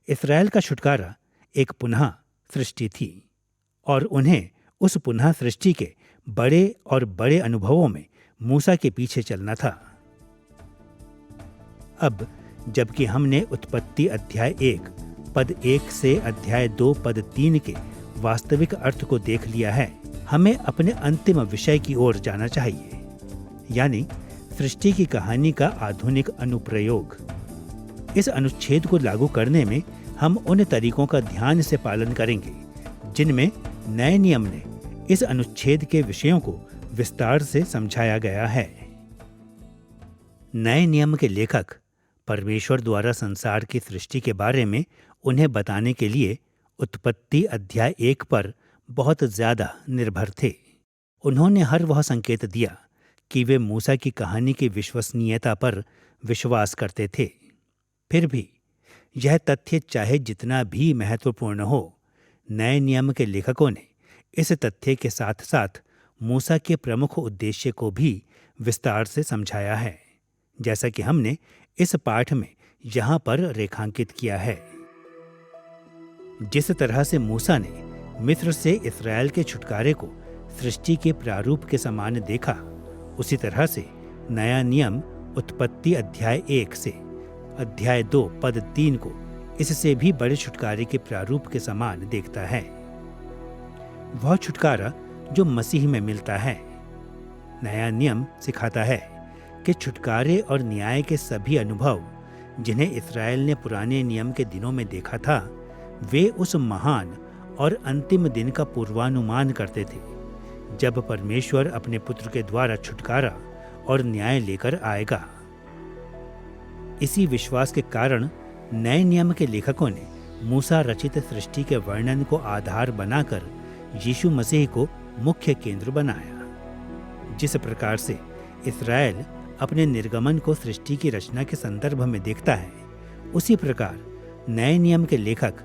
इस्राएल का छुटकारा एक पुनः सृष्टि थी और उन्हें उस पुनः सृष्टि के बड़े और बड़े अनुभवों में मूसा के पीछे चलना था। अब जबकि हमने उत्पत्ति अध्याय 1 पद 1 से अध्याय 2 पद 3 के वास्तविक अर्थ को देख लिया है, हमें अपने अंतिम विषय की ओर जाना चाहिए, यानी सृष्टि की कहानी का आधुनिक अनुप्रयोग। इस अनुच्छेद को लागू करने में हम उन तरीकों का ध्यान से पालन करेंगे जिनमें नए नियम ने इस अनुच्छेद के विषयों को विस्तार से समझाया गया है। नए नियम के लेखक परमेश्वर द्वारा संसार की सृष्टि के बारे में उन्हें बताने के लिए उत्पत्ति अध्याय 1 पर बहुत ज्यादा निर्भर थे। उन्होंने हर वह संकेत दिया कि वे मूसा की कहानी की विश्वसनीयता पर विश्वास करते थे। फिर भी यह तथ्य चाहे जितना भी महत्वपूर्ण हो, नए नियम के लेखकों ने इस तथ्य के साथ साथ मूसा के प्रमुख उद्देश्य को भी विस्तार से समझाया है, जैसा कि हमने इस पाठ में यहाँ पर रेखांकित किया है। जिस तरह से मूसा ने मिस्र से इस्राएल के छुटकारे को सृष्टि के प्रारूप के समान देखा, उसी तरह से नया नियम उत्पत्ति अध्याय 1 से अध्याय 2 पद 3 को इससे भी बड़े छुटकारे के प्रारूप के समान देखता है। वह छुटकारा जो मसीह में मिलता है। नया नियम सिखाता है कि छुटकारे और न्याय के सभी अनुभव जिन्हें इस्राएल ने पुराने नियम के दिनों में देखा था, वे उस महान और अंतिम दिन का पूर्वानुमान करते थे जब परमेश्वर अपने पुत्र के द्वारा छुटकारा और न्याय लेकर आएगा। इसी विश्वास के कारण नए नियम के लेखकों ने मूसा रचित सृष्टि के वर्णन को आधार बनाकर यीशु मसीह को मुख्य केंद्र बनाया। जिस प्रकार से इस्राएल अपने निर्गमन को सृष्टि की रचना के संदर्भ में देखता है, उसी प्रकार नए नियम के लेखक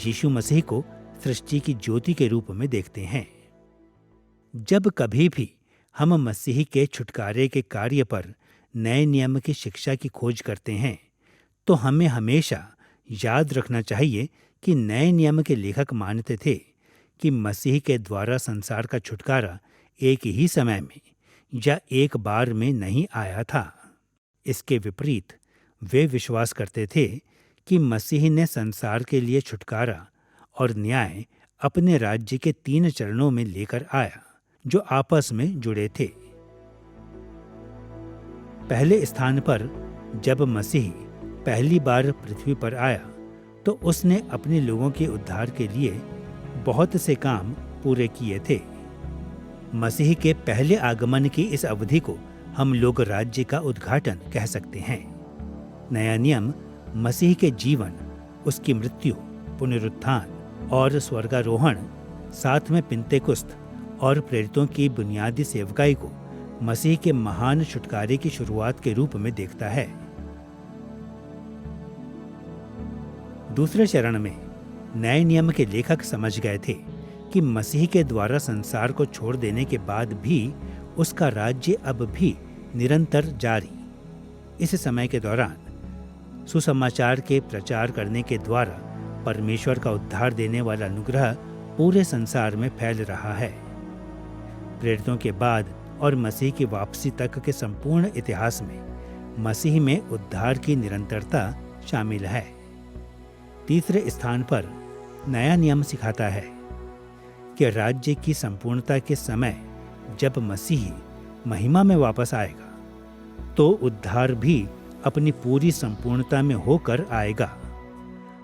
यीशु मसीह को सृष्टि की ज्योति के रूप में देखते हैं। जब कभी भी हम मसीह के छुटकारे के कार्य पर नए नियम की शिक्षा की खोज करते हैं, तो हमें हमेशा याद रखना चाहिए कि नए नियम के लेखक मानते थे कि मसीह के द्वारा संसार का छुटकारा एक ही समय में या एक बार में नहीं आया था। इसके विपरीत वे विश्वास करते थे कि मसीह ने संसार के लिए छुटकारा और न्याय अपने राज्य के 3 चरणों में लेकर आया, जो आपस में जुड़े थे। पहले स्थान पर जब मसीह पहली बार पृथ्वी पर आया, तो उसने अपने लोगों के उद्धार के लिए बहुत से काम पूरे किए थे। मसीह के पहले आगमन की इस अवधि को हम लोग राज्य का उद्घाटन कह सकते हैं। नया नियम मसीह के जीवन, उसकी मृत्यु, पुनरुत्थान और स्वर्गारोहण, साथ में पिंतेकुस्त और प्रेरितों की बुनियादी सेवकाई को मसीह के महान छुटकारे की शुरुआत के रूप में देखता है। दूसरे चरण में नए नियम के लेखक समझ गए थे कि मसीह के द्वारा संसार को छोड़ देने के बाद भी उसका राज्य अब भी निरंतर जारी। इस समय के दौरान सुसमाचार के प्रचार करने के द्वारा परमेश्वर का उद्धार देने वाला अनुग्रह पूरे संसार में फैल रहा है। प्रेरितों के बाद और मसीह की वापसी तक के संपूर्ण इतिहास में मसीह में उद्धार की निरंतरता शामिल है। तीसरे स्थान पर नया नियम सिखाता है कि राज्य की संपूर्णता के समय जब मसीह महिमा में वापस आएगा, तो उद्धार भी अपनी पूरी संपूर्णता में होकर आएगा।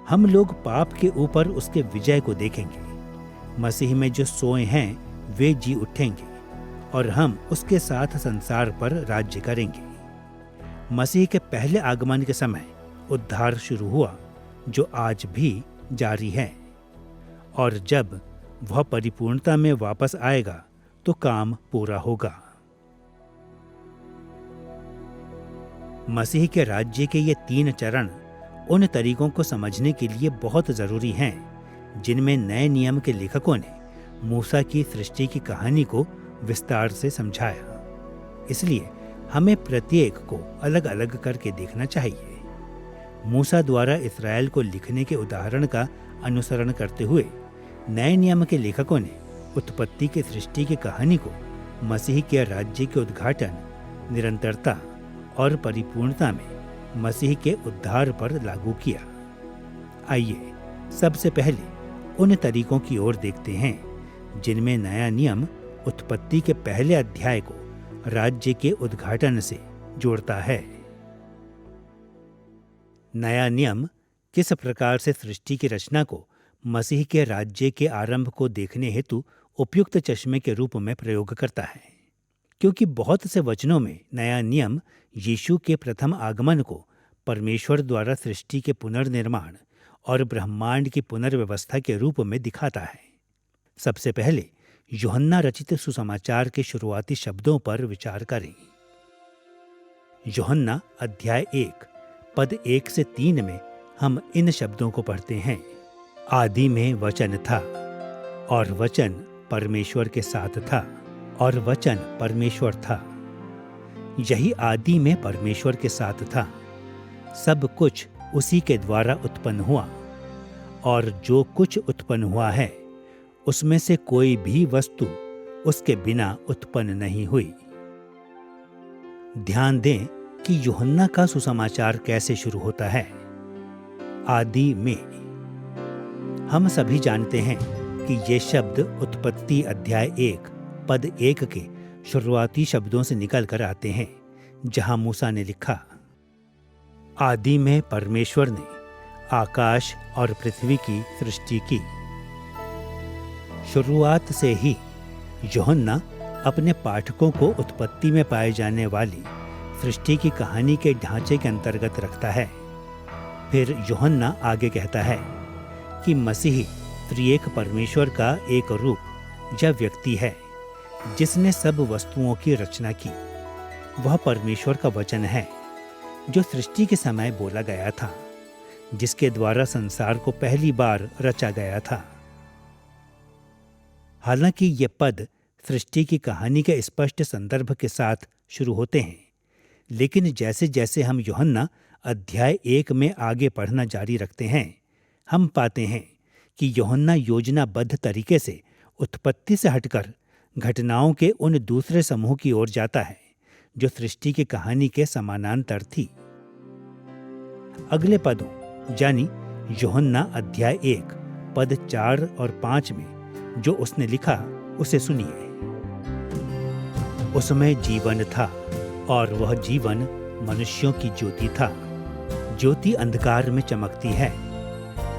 हम लोग पाप के ऊपर उसके विजय को देखेंगे। मसीह में जो सोए हैं वे जी उठेंगे और हम उसके साथ संसार पर राज्य करेंगे। मसीह के पहले आगमन के समय उद्धार शुरू हुआ, जो आज भी जारी है, और जब वह परिपूर्णता में वापस आएगा तो काम पूरा होगा। मसीह के राज्य के ये 3 चरण उन तरीकों को समझने के लिए बहुत जरूरी हैं जिनमें नए नियम के लेखकों ने मूसा की सृष्टि की कहानी को विस्तार से समझाया। इसलिए हमें प्रत्येक को अलग अलग करके देखना चाहिए। मूसा द्वारा इस्राएल को लिखने के उदाहरण का अनुसरण करते हुए नए नियम के लेखकों ने उत्पत्ति की सृष्टि की कहानी को मसीह के राज्य के उद्घाटन, निरंतरता और परिपूर्णता में मसीह के उद्धार पर लागू किया। आइए सबसे पहले उन तरीकों की ओर देखते हैं जिनमें नया नियम उत्पत्ति के पहले अध्याय को राज्य के उद्घाटन से जोड़ता है। नया नियम किस प्रकार से सृष्टि की रचना को मसीह के राज्य के आरंभ को देखने हेतु उपयुक्त चश्मे के रूप में प्रयोग करता है, क्योंकि बहुत से वचनों में नया नियम यीशु के प्रथम आगमन को परमेश्वर द्वारा सृष्टि के पुनर्निर्माण और ब्रह्मांड की पुनर्व्यवस्था के रूप में दिखाता है। सबसे पहले यूहन्ना रचित सुसमाचार के शुरुआती शब्दों पर विचार करें। यूहन्ना अध्याय 1 पद 1 से 3 में हम इन शब्दों को पढ़ते हैं। आदि में वचन था और वचन परमेश्वर के साथ था और वचन परमेश्वर था। यही आदि में परमेश्वर के साथ था। सब कुछ उसी के द्वारा उत्पन्न हुआ और जो कुछ उत्पन्न हुआ है उसमें से कोई भी वस्तु उसके बिना उत्पन्न नहीं हुई। ध्यान दें कि यूहन्ना का सुसमाचार कैसे शुरू होता है। आदि में। हम सभी जानते हैं कि ये शब्द उत्पत्ति अध्याय 1 पद 1 के शुरुआती शब्दों से निकल कर आते हैं, जहां मूसा ने लिखा, आदि में परमेश्वर ने आकाश और पृथ्वी की सृष्टि की। शुरुआत से ही यूहन्ना अपने पाठकों को उत्पत्ति में पाए जाने वाली सृष्टि की कहानी के ढांचे के अंतर्गत रखता है। फिर यूहन्ना आगे कहता है कि मसीह त्रिएक परमेश्वर का एक रूप या व्यक्ति है जिसने सब वस्तुओं की रचना की। वह परमेश्वर का वचन है जो सृष्टि के समय बोला गया था, जिसके द्वारा संसार को पहली बार रचा गया था। हालांकि ये पद सृष्टि की कहानी के स्पष्ट संदर्भ के साथ शुरू होते हैं, लेकिन जैसे जैसे हम यूहन्ना अध्याय 1 में आगे पढ़ना जारी रखते हैं, हम पाते हैं कि यूहन्ना योजनाबद्ध तरीके से उत्पत्ति से हटकर घटनाओं के उन दूसरे समूह की ओर जाता है जो सृष्टि की कहानी के समानांतर थी। अगले पदों यानी यूहन्ना अध्याय 1 पद 4 और 5 में जो उसने लिखा उसे सुनिए। उसमें जीवन था और वह जीवन मनुष्यों की ज्योति था। ज्योति अंधकार में चमकती है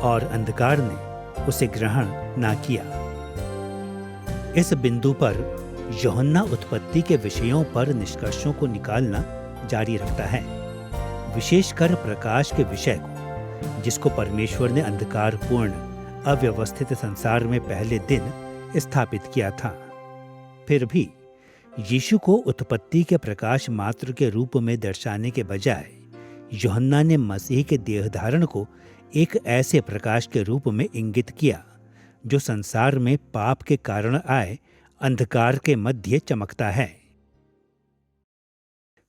और अंधकार ने उसे ग्रहण ना किया। इस बिंदु पर यूहन्ना उत्पत्ति के विषयों पर निष्कर्षों को निकालना जारी रखता है, विशेषकर प्रकाश के विषय को, जिसको परमेश्वर ने अंधकारपूर्ण अव्यवस्थित संसार में पहले दिन स्थापित किया था। फिर भी यीशु को उत्पत्ति के प्रकाश मात्र के रूप में दर्शाने के बजाय यूहन्ना ने मसीह के देहधारण को एक ऐसे प्रकाश के रूप में इंगित किया जो संसार में पाप के कारण आए अंधकार के मध्य चमकता है।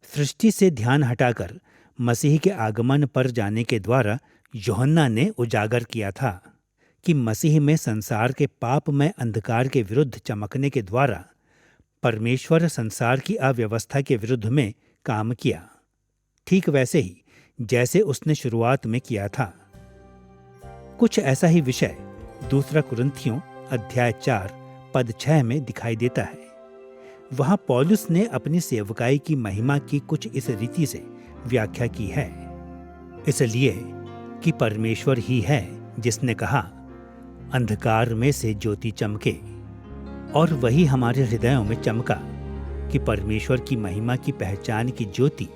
सृष्टि से ध्यान हटाकर मसीह के आगमन पर जाने के द्वारा यूहन्ना ने उजागर किया था कि मसीह में संसार के पापमय अंधकार के विरुद्ध चमकने के द्वारा परमेश्वर संसार की अव्यवस्था के विरुद्ध में काम किया, ठीक वैसे ही जैसे उसने शुरुआत में किया था। कुछ ऐसा ही विषय दूसरा कुरिन्थियों अध्याय 4 पद 6 में दिखाई देता है। वहां पौलुस ने अपनी सेवकाई की महिमा की कुछ इस रीति से व्याख्या की है, इसलिए कि परमेश्वर ही है जिसने कहा, अंधकार में से ज्योति चमके, और वही हमारे हृदयों में चमका कि परमेश्वर की महिमा की पहचान की ज्योति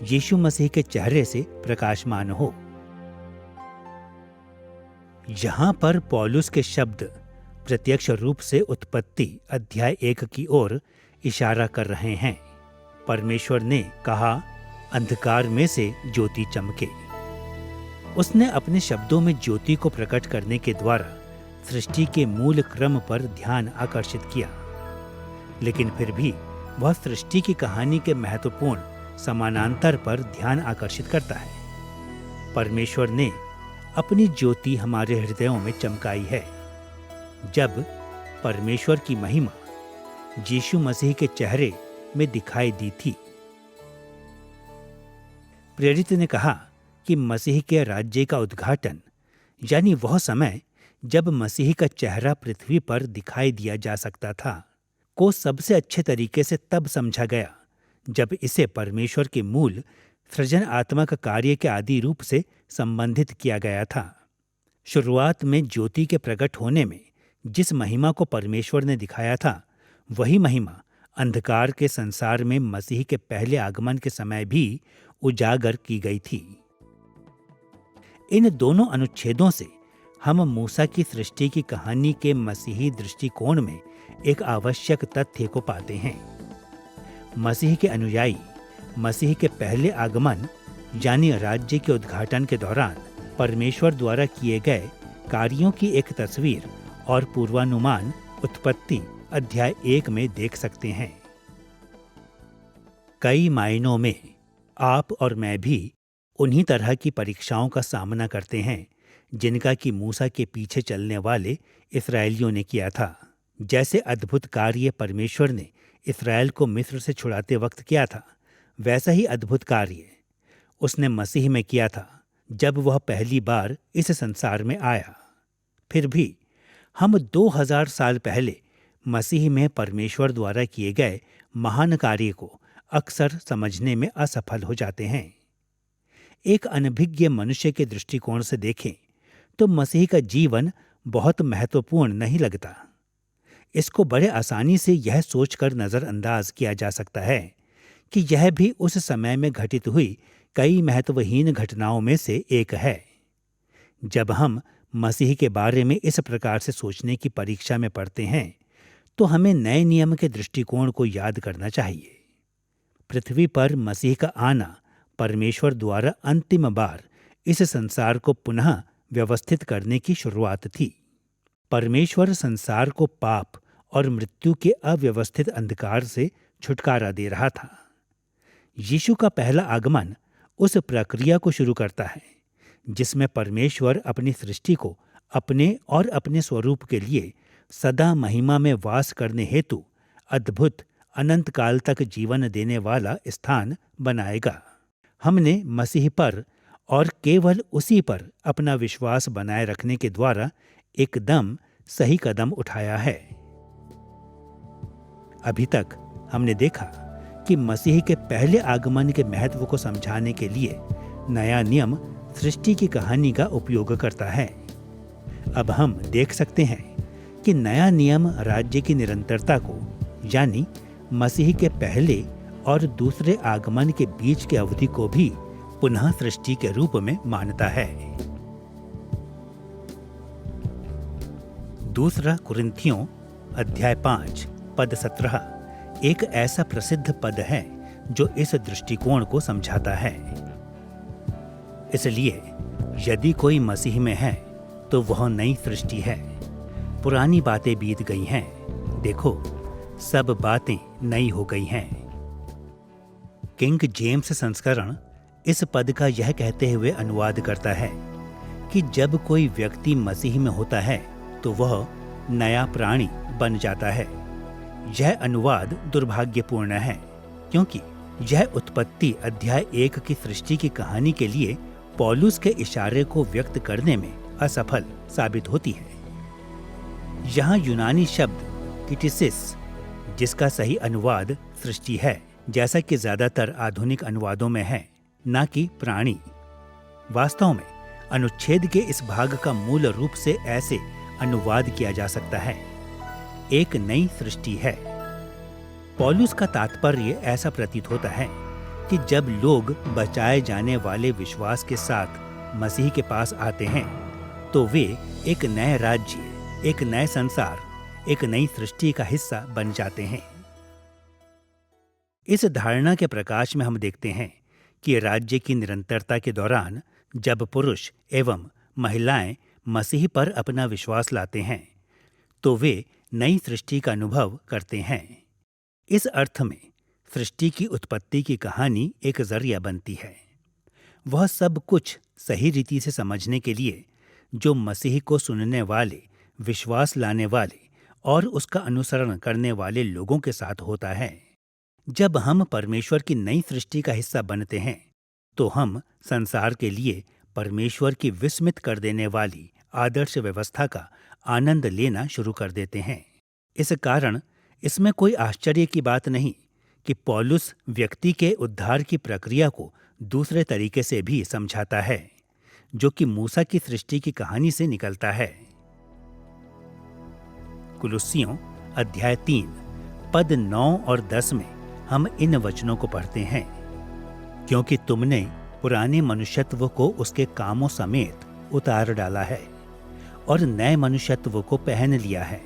यीशु मसीह के चेहरे से प्रकाशमान हो। यहां पर पौलुस के शब्द प्रत्यक्ष रूप से उत्पत्ति अध्याय 1 की ओर इशारा कर रहे हैं। परमेश्वर ने कहा, अंधकार में से ज्योति चमके। उसने अपने शब्दों में ज्योति को प्रकट करने के द्वारा सृष्टि के मूल क्रम पर ध्यान आकर्षित किया, लेकिन फिर भी वह सृष्टि की कहानी के महत्वपूर्ण समानांतर पर ध्यान आकर्षित करता है। परमेश्वर ने अपनी ज्योति हमारे हृदयों में चमकाई है जब परमेश्वर की महिमा यीशु मसीह के चेहरे में दिखाई दी थी। प्रेरित ने कहा कि मसीह के राज्य का उद्घाटन यानी वह समय जब मसीह का चेहरा पृथ्वी पर दिखाई दिया जा सकता था को सबसे अच्छे तरीके से तब समझा गया जब इसे परमेश्वर के मूल सृजनात्मक कार्य के आदि रूप से संबंधित किया गया था। शुरुआत में ज्योति के प्रकट होने में जिस महिमा को परमेश्वर ने दिखाया था, वही महिमा अंधकार के संसार में मसीह के पहले आगमन के समय भी उजागर की गई थी। इन दोनों अनुच्छेदों से हम मूसा की सृष्टि की कहानी के मसीही दृष्टिकोण में एक आवश्यक तथ्य को पाते हैं। मसीह के अनुयायी मसीह के पहले आगमन यानी राज्य के उद्घाटन के दौरान परमेश्वर द्वारा किए गए कार्यों की एक तस्वीर और पूर्वानुमान उत्पत्ति अध्याय 1 में देख सकते हैं। कई मायनों में आप और मैं भी उन्हीं तरह की परीक्षाओं का सामना करते हैं जिनका कि मूसा के पीछे चलने वाले इस्राएलियों ने किया था। जैसे अद्भुत कार्य परमेश्वर ने इस्राएल को मिस्र से छुड़ाते वक्त किया था, वैसा ही अद्भुत कार्य उसने मसीह में किया था जब वह पहली बार इस संसार में आया। फिर भी हम 2000 साल पहले मसीह में परमेश्वर द्वारा किए गए महान कार्य को अक्सर समझने में असफल हो जाते हैं। एक अनभिज्ञ मनुष्य के दृष्टिकोण से देखें तो मसीह का जीवन बहुत महत्वपूर्ण नहीं लगता। इसको बड़े आसानी से यह सोचकर नजरअंदाज किया जा सकता है कि यह भी उस समय में घटित हुई कई महत्वहीन घटनाओं में से एक है। जब हम मसीह के बारे में इस प्रकार से सोचने की परीक्षा में पड़ते हैं तो हमें नए नियम के दृष्टिकोण को याद करना चाहिए। पृथ्वी पर मसीह का आना परमेश्वर द्वारा अंतिम बार इस संसार को पुनः व्यवस्थित करने की शुरुआत थी। परमेश्वर संसार को पाप और मृत्यु के अव्यवस्थित अंधकार से छुटकारा दे रहा था। यीशु का पहला आगमन उस प्रक्रिया को शुरू करता है जिसमें परमेश्वर अपनी सृष्टि को अपने और अपने स्वरूप के लिए सदा महिमा में वास करने हेतु अद्भुत अनंत काल तक जीवन देने वाला स्थान बनाएगा। हमने मसीह पर और केवल उसी पर अपना विश्वास बनाए रखने के द्वारा एकदम सही कदम उठाया है। अभी तक हमने देखा कि मसीह के पहले आगमन के महत्व को समझाने के लिए नया नियम सृष्टि की कहानी का उपयोग करता है। अब हम देख सकते हैं कि नया नियम राज्य की निरंतरता को, यानी मसीह के पहले और दूसरे आगमन के बीच की अवधि को भी पुनः सृष्टि के रूप में मानता है। दूसरा कुरिन्थियों अध्याय 5 पद 17 एक ऐसा प्रसिद्ध पद है जो इस दृष्टिकोण को समझाता है। इसलिए यदि कोई मसीह में है तो वह नई सृष्टि है, पुरानी बातें बीत गई हैं, देखो सब बातें नई हो गई हैं। किंग जेम्स संस्करण इस पद का यह कहते हुए अनुवाद करता है कि जब कोई व्यक्ति मसीह में होता है तो वह नया प्राणी बन जाता है। यह अनुवाद दुर्भाग्यपूर्ण है क्योंकि यह उत्पत्ति अध्याय 1 की सृष्टि की कहानी के लिए पौलुस के इशारे को व्यक्त करने में असफल साबित होती है। यहाँ यूनानी शब्द किटिसिस, जिसका सही अनुवाद सृष्टि है, जैसा कि ज्यादातर आधुनिक अनुवादों में है, न कि प्राणी। वास्तव में अनुच्छेद के इस भाग का मूल रूप से ऐसे अनुवाद किया जा सकता है, एक नई सृष्टि है। पौलुस का तात्पर्य ऐसा प्रतीत होता है कि जब लोग बचाए जाने वाले विश्वास के साथ मसीह के पास आते हैं तो वे एक नए राज्य, एक नए संसार, एक नई सृष्टि का हिस्सा बन जाते हैं। इस धारणा के प्रकाश में हम देखते हैं कि राज्य की निरंतरता के दौरान जब पुरुष एवं महिलाएं मसीह पर अपना विश्वास लाते हैं तो वे नई सृष्टि का अनुभव करते हैं। इस अर्थ में सृष्टि की उत्पत्ति की कहानी एक जरिया बनती है। वह सब कुछ सही रीति से समझने के लिए जो मसीह को सुनने वाले, विश्वास लाने वाले और उसका अनुसरण करने वाले लोगों के साथ होता है। जब हम परमेश्वर की नई सृष्टि का हिस्सा बनते हैं तो हम संसार के लिए परमेश्वर की विस्मित कर देने वाली आदर्श व्यवस्था का आनंद लेना शुरू कर देते हैं। इस कारण इसमें कोई आश्चर्य की बात नहीं कि पौलुस व्यक्ति के उद्धार की प्रक्रिया को दूसरे तरीके से भी समझाता है, जो कि मूसा की सृष्टि की कहानी से निकलता है। कुलुस्सियों अध्याय 3 पद 9 और 10 में हम इन वचनों को पढ़ते हैं, क्योंकि तुमने पुराने मनुष्यत्व को उसके कामों समेत उतार डाला है और नए मनुष्यत्व को पहन लिया है,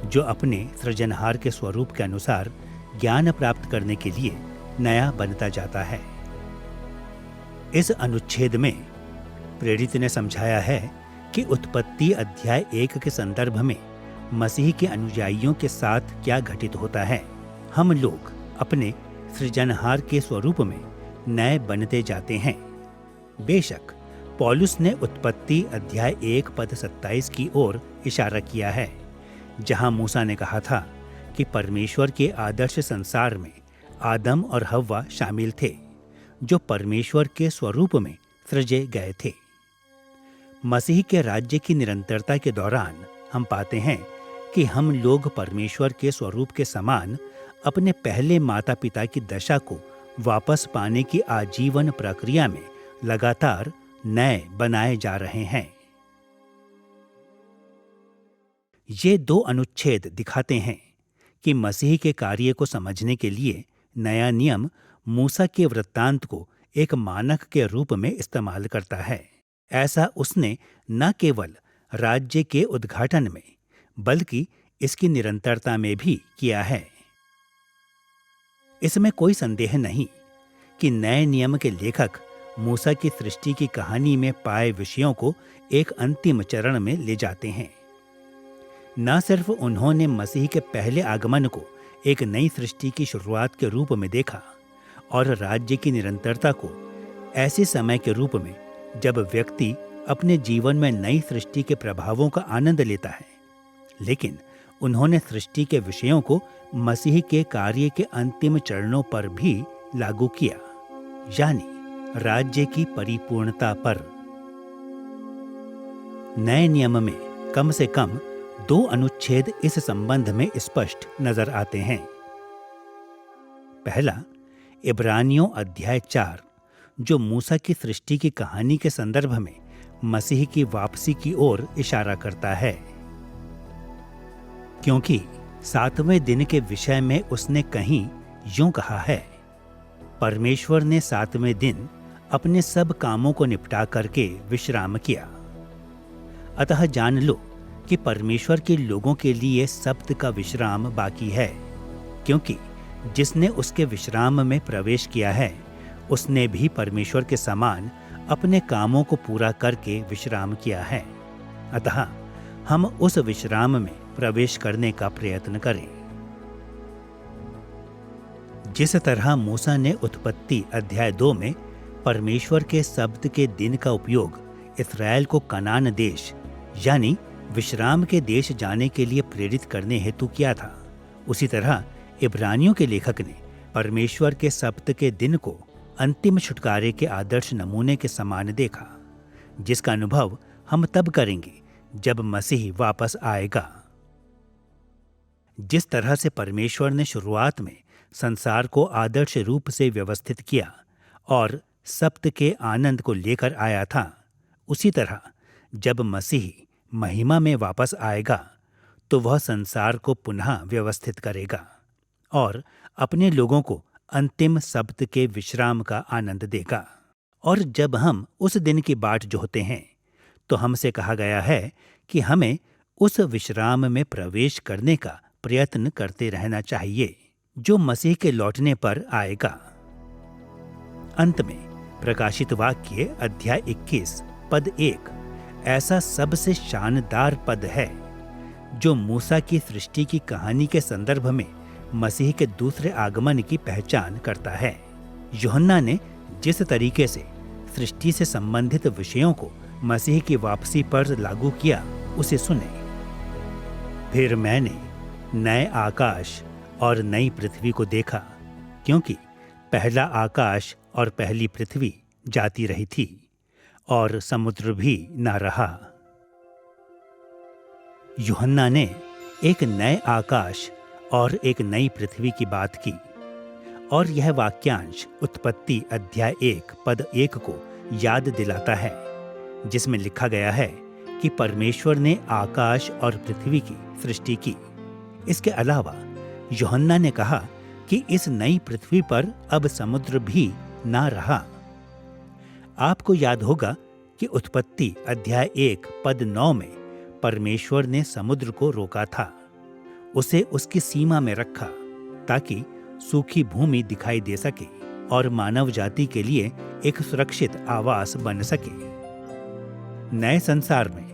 जो अपने सृजनहार के स्वरूप के अनुसार ज्ञान प्राप्त करने के लिए नया बनता जाता है। इस अनुच्छेद में प्रेरित ने समझाया है कि उत्पत्ति अध्याय 1 के संदर्भ में मसीह के अनुयायियों के साथ क्या घटित होता है। हम लोग अपने सृजनहार के स्वरूप में नए बनते जाते हैं। बेशक पौलुस ने उत्पत्ति अध्याय 1 पद 27 की ओर इशारा किया है, जहां मूसा ने कहा था कि परमेश्वर के आदर्श संसार में आदम और हव्वा शामिल थे, जो परमेश्वर के स्वरूप में सृजे गए थे। मसीह के राज्य की निरंतरता के दौरान हम पाते हैं कि हम लोग परमेश्वर के स्वरूप के समान अपने पहले माता पिता की दशा को वापस पाने की आजीवन प्रक्रिया में लगातार नए बनाए जा रहे हैं। ये दो अनुच्छेद दिखाते हैं कि मसीह के कार्य को समझने के लिए नया नियम मूसा के वृत्तांत को एक मानक के रूप में इस्तेमाल करता है। ऐसा उसने न केवल राज्य के उद्घाटन में बल्कि इसकी निरंतरता में भी किया है। इसमें कोई संदेह नहीं कि नए नियम के लेखक मूसा की सृष्टि की कहानी में पाए विषयों को एक अंतिम चरण में ले जाते हैं। न सिर्फ उन्होंने मसीह के पहले आगमन को एक नई सृष्टि की शुरुआत के रूप में देखा और राज्य की निरंतरता को ऐसे समय के रूप में जब व्यक्ति अपने जीवन में नई सृष्टि के प्रभावों का आनंद लेता है, लेकिन उन्होंने सृष्टि के विषयों को मसीह के कार्य के अंतिम चरणों पर भी लागू किया, यानी राज्य की परिपूर्णता पर। नए नियम में कम से कम दो अनुच्छेद इस संबंध में स्पष्ट नजर आते हैं। पहला, इब्रानियों अध्याय 4, जो मूसा की सृष्टि की कहानी के संदर्भ में मसीह की वापसी की ओर इशारा करता है, क्योंकि 7वें दिन के विषय में उसने कहीं यूं कहा है, परमेश्वर ने 7वें दिन अपने सब कामों को निपटा करके विश्राम किया। अतः जान लो कि परमेश्वर के लोगों के लिए सब्त का विश्राम बाकी है, क्योंकि जिसने उसके विश्राम में प्रवेश किया है उसने भी परमेश्वर के समान अपने कामों को पूरा करके विश्राम किया है। अतः हम उस विश्राम में प्रवेश करने का प्रयत्न करें। जिस तरह मूसा ने उत्पत्ति अध्याय 2 में परमेश्वर के सब्त के दिन का उपयोग इस्राएल को कनान देश यानी विश्राम के देश जाने के लिए प्रेरित करने हेतु किया था, उसी तरह इब्रानियों के लेखक ने परमेश्वर के सब्त के दिन को अंतिम छुटकारे के आदर्श नमूने के समान देखा, जिसका अनुभव हम तब करेंगे जब मसीह वापस आएगा। जिस तरह से परमेश्वर ने शुरुआत में संसार को आदर्श रूप से व्यवस्थित किया और सब्त के आनंद को लेकर आया था, उसी तरह जब मसीह महिमा में वापस आएगा तो वह संसार को पुनः व्यवस्थित करेगा और अपने लोगों को अंतिम सब्त के विश्राम का आनंद देगा। और जब हम उस दिन की बाट जोहते हैं तो हमसे कहा गया है कि हमें उस विश्राम में प्रवेश करने का प्रयत्न करते रहना चाहिए, जो मसीह के लौटने पर आएगा। अंत में प्रकाशित वाक्य अध्याय 21 पद 1 ऐसा सबसे शानदार पद है जो मूसा की सृष्टि की कहानी के संदर्भ में मसीह के दूसरे आगमन की पहचान करता है। यूहन्ना ने जिस तरीके से सृष्टि से संबंधित विषयों को मसीह की वापसी पर लागू किया, उसे सुने। फिर मैंने नए आकाश और नई पृथ्वी को देखा, क्योंकि पहला आकाश और पहली पृथ्वी जाती रही थी और समुद्र भी न रहा। यूहन्ना ने एक नए आकाश और एक नई पृथ्वी की बात की, और यह वाक्यांश उत्पत्ति अध्याय 1 पद 1 को याद दिलाता है, जिसमें लिखा गया है कि परमेश्वर ने आकाश और पृथ्वी की सृष्टि की। इसके अलावा यूहन्ना ने कहा कि इस नई पृथ्वी पर अब समुद्र भी ना रहा। आपको याद होगा कि उत्पत्ति अध्याय 1 पद 9 में परमेश्वर ने समुद्र को रोका था, उसे उसकी सीमा में रखा ताकि सूखी भूमि दिखाई दे सके और मानव जाति के लिए एक सुरक्षित आवास बन सके। नए संसार में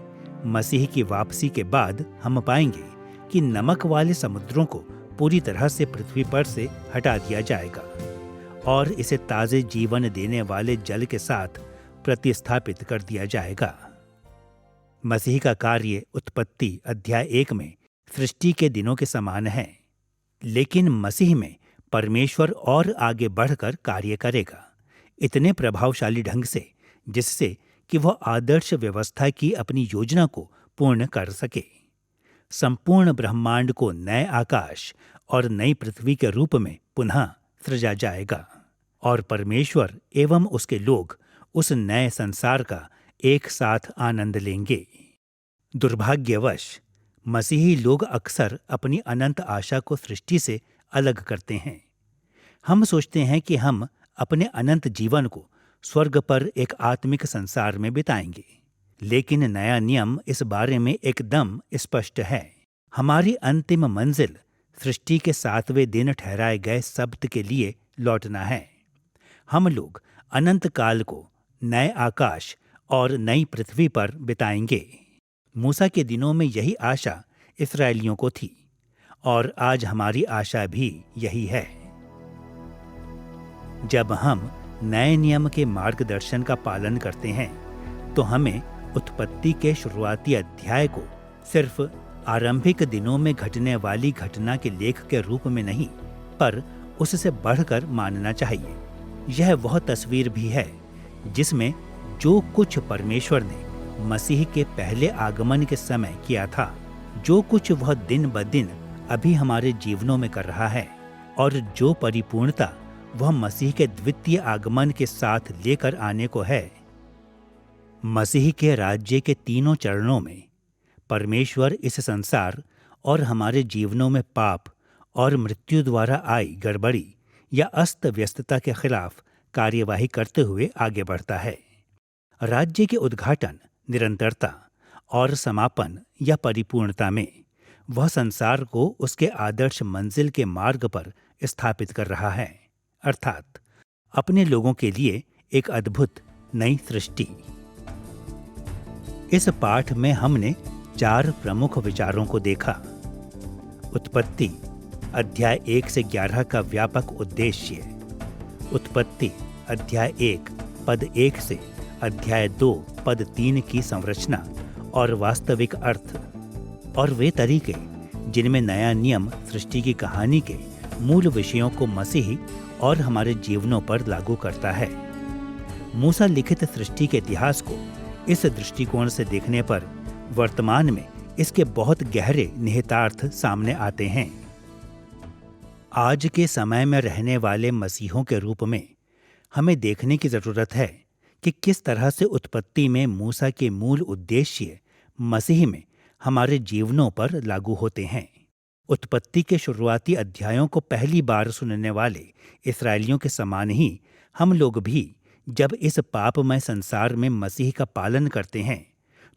मसीह की वापसी के बाद हम पाएंगे कि नमक वाले समुद्रों को पूरी तरह से पृथ्वी पर से हटा दिया जाएगा और इसे ताजे जीवन देने वाले जल के साथ प्रतिस्थापित कर दिया जाएगा। मसीह का कार्य उत्पत्ति अध्याय 1 में सृष्टि के दिनों के समान है, लेकिन मसीह में परमेश्वर और आगे बढ़कर कार्य करेगा, इतने प्रभावशाली ढंग से जिससे कि वह आदर्श व्यवस्था की अपनी योजना को पूर्ण कर सके। संपूर्ण ब्रह्मांड को नए आकाश और नई पृथ्वी के रूप में पुनः सृजा जाएगा और परमेश्वर एवं उसके लोग उस नए संसार का एक साथ आनंद लेंगे। दुर्भाग्यवश मसीही लोग अक्सर अपनी अनंत आशा को सृष्टि से अलग करते हैं। हम सोचते हैं कि हम अपने अनंत जीवन को स्वर्ग पर एक आत्मिक संसार में बिताएंगे, लेकिन नया नियम इस बारे में एकदम स्पष्ट है। हमारी अंतिम मंजिल सृष्टि के 7वें दिन ठहराए गए सब्त के लिए लौटना है। हम लोग अनंत काल को नए आकाश और नई पृथ्वी पर बिताएंगे। मूसा के दिनों में यही आशा इस्राएलियों को थी और आज हमारी आशा भी यही है। जब हम नए नियम के मार्गदर्शन का पालन करते हैं तो हमें उत्पत्ति के शुरुआती अध्याय को सिर्फ आरंभिक दिनों में घटने वाली घटना के लेख के रूप में नहीं, पर उससे बढ़कर मानना चाहिए। यह वह तस्वीर भी है जिसमें जो कुछ परमेश्वर ने मसीह के पहले आगमन के समय किया था, जो कुछ वह दिन ब दिन अभी हमारे जीवनों में कर रहा है और जो परिपूर्णता वह मसीह के द्वितीय आगमन के साथ लेकर आने को है। मसीह के राज्य के तीनों चरणों में परमेश्वर इस संसार और हमारे जीवनों में पाप और मृत्यु द्वारा आई गड़बड़ी या अस्त व्यस्तता के खिलाफ कार्यवाही करते हुए आगे बढ़ता है। राज्य के उद्घाटन, निरंतरता और समापन या परिपूर्णता में वह संसार को उसके आदर्श मंजिल के मार्ग पर स्थापित कर रहा है, अर्थात अपने लोगों के लिए एक अद्भुत नई सृष्टि। इस पाठ में हमने 4 प्रमुख विचारों को देखा। उत्पत्ति अध्याय 1 से 11 का व्यापक उद्देश्य, उत्पत्ति अध्याय 1 पद 1 से अध्याय 2 पद 3 की संरचना और वास्तविक अर्थ, और वे तरीके जिनमें नया नियम सृष्टि की कहानी के मूल विषयों को मसीही और हमारे जीवनों पर लागू करता है। मूसा लिखित सृष्टि के इतिहास को इस दृष्टिकोण से देखने पर वर्तमान में इसके बहुत गहरे निहितार्थ सामने आते हैं। आज के समय में रहने वाले मसीहों के रूप में हमें देखने की जरूरत है कि किस तरह से उत्पत्ति में मूसा के मूल उद्देश्य मसीह में हमारे जीवनों पर लागू होते हैं। उत्पत्ति के शुरुआती अध्यायों को पहली बार सुनने वाले इस्राएलियों के समान ही हम लोग भी जब इस पापमय संसार में मसीह का पालन करते हैं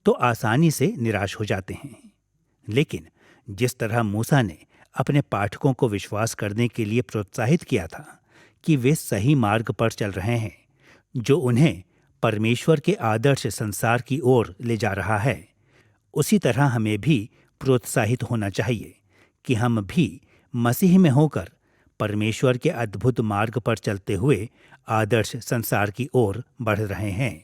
तो आसानी से निराश हो जाते हैं। लेकिन जिस तरह मूसा ने अपने पाठकों को विश्वास करने के लिए प्रोत्साहित किया था कि वे सही मार्ग पर चल रहे हैं, जो उन्हें परमेश्वर के आदर्श संसार की ओर ले जा रहा है, उसी तरह हमें भी प्रोत्साहित होना चाहिए कि हम भी मसीह में होकर परमेश्वर के अद्भुत मार्ग पर चलते हुए आदर्श संसार की ओर बढ़ रहे हैं।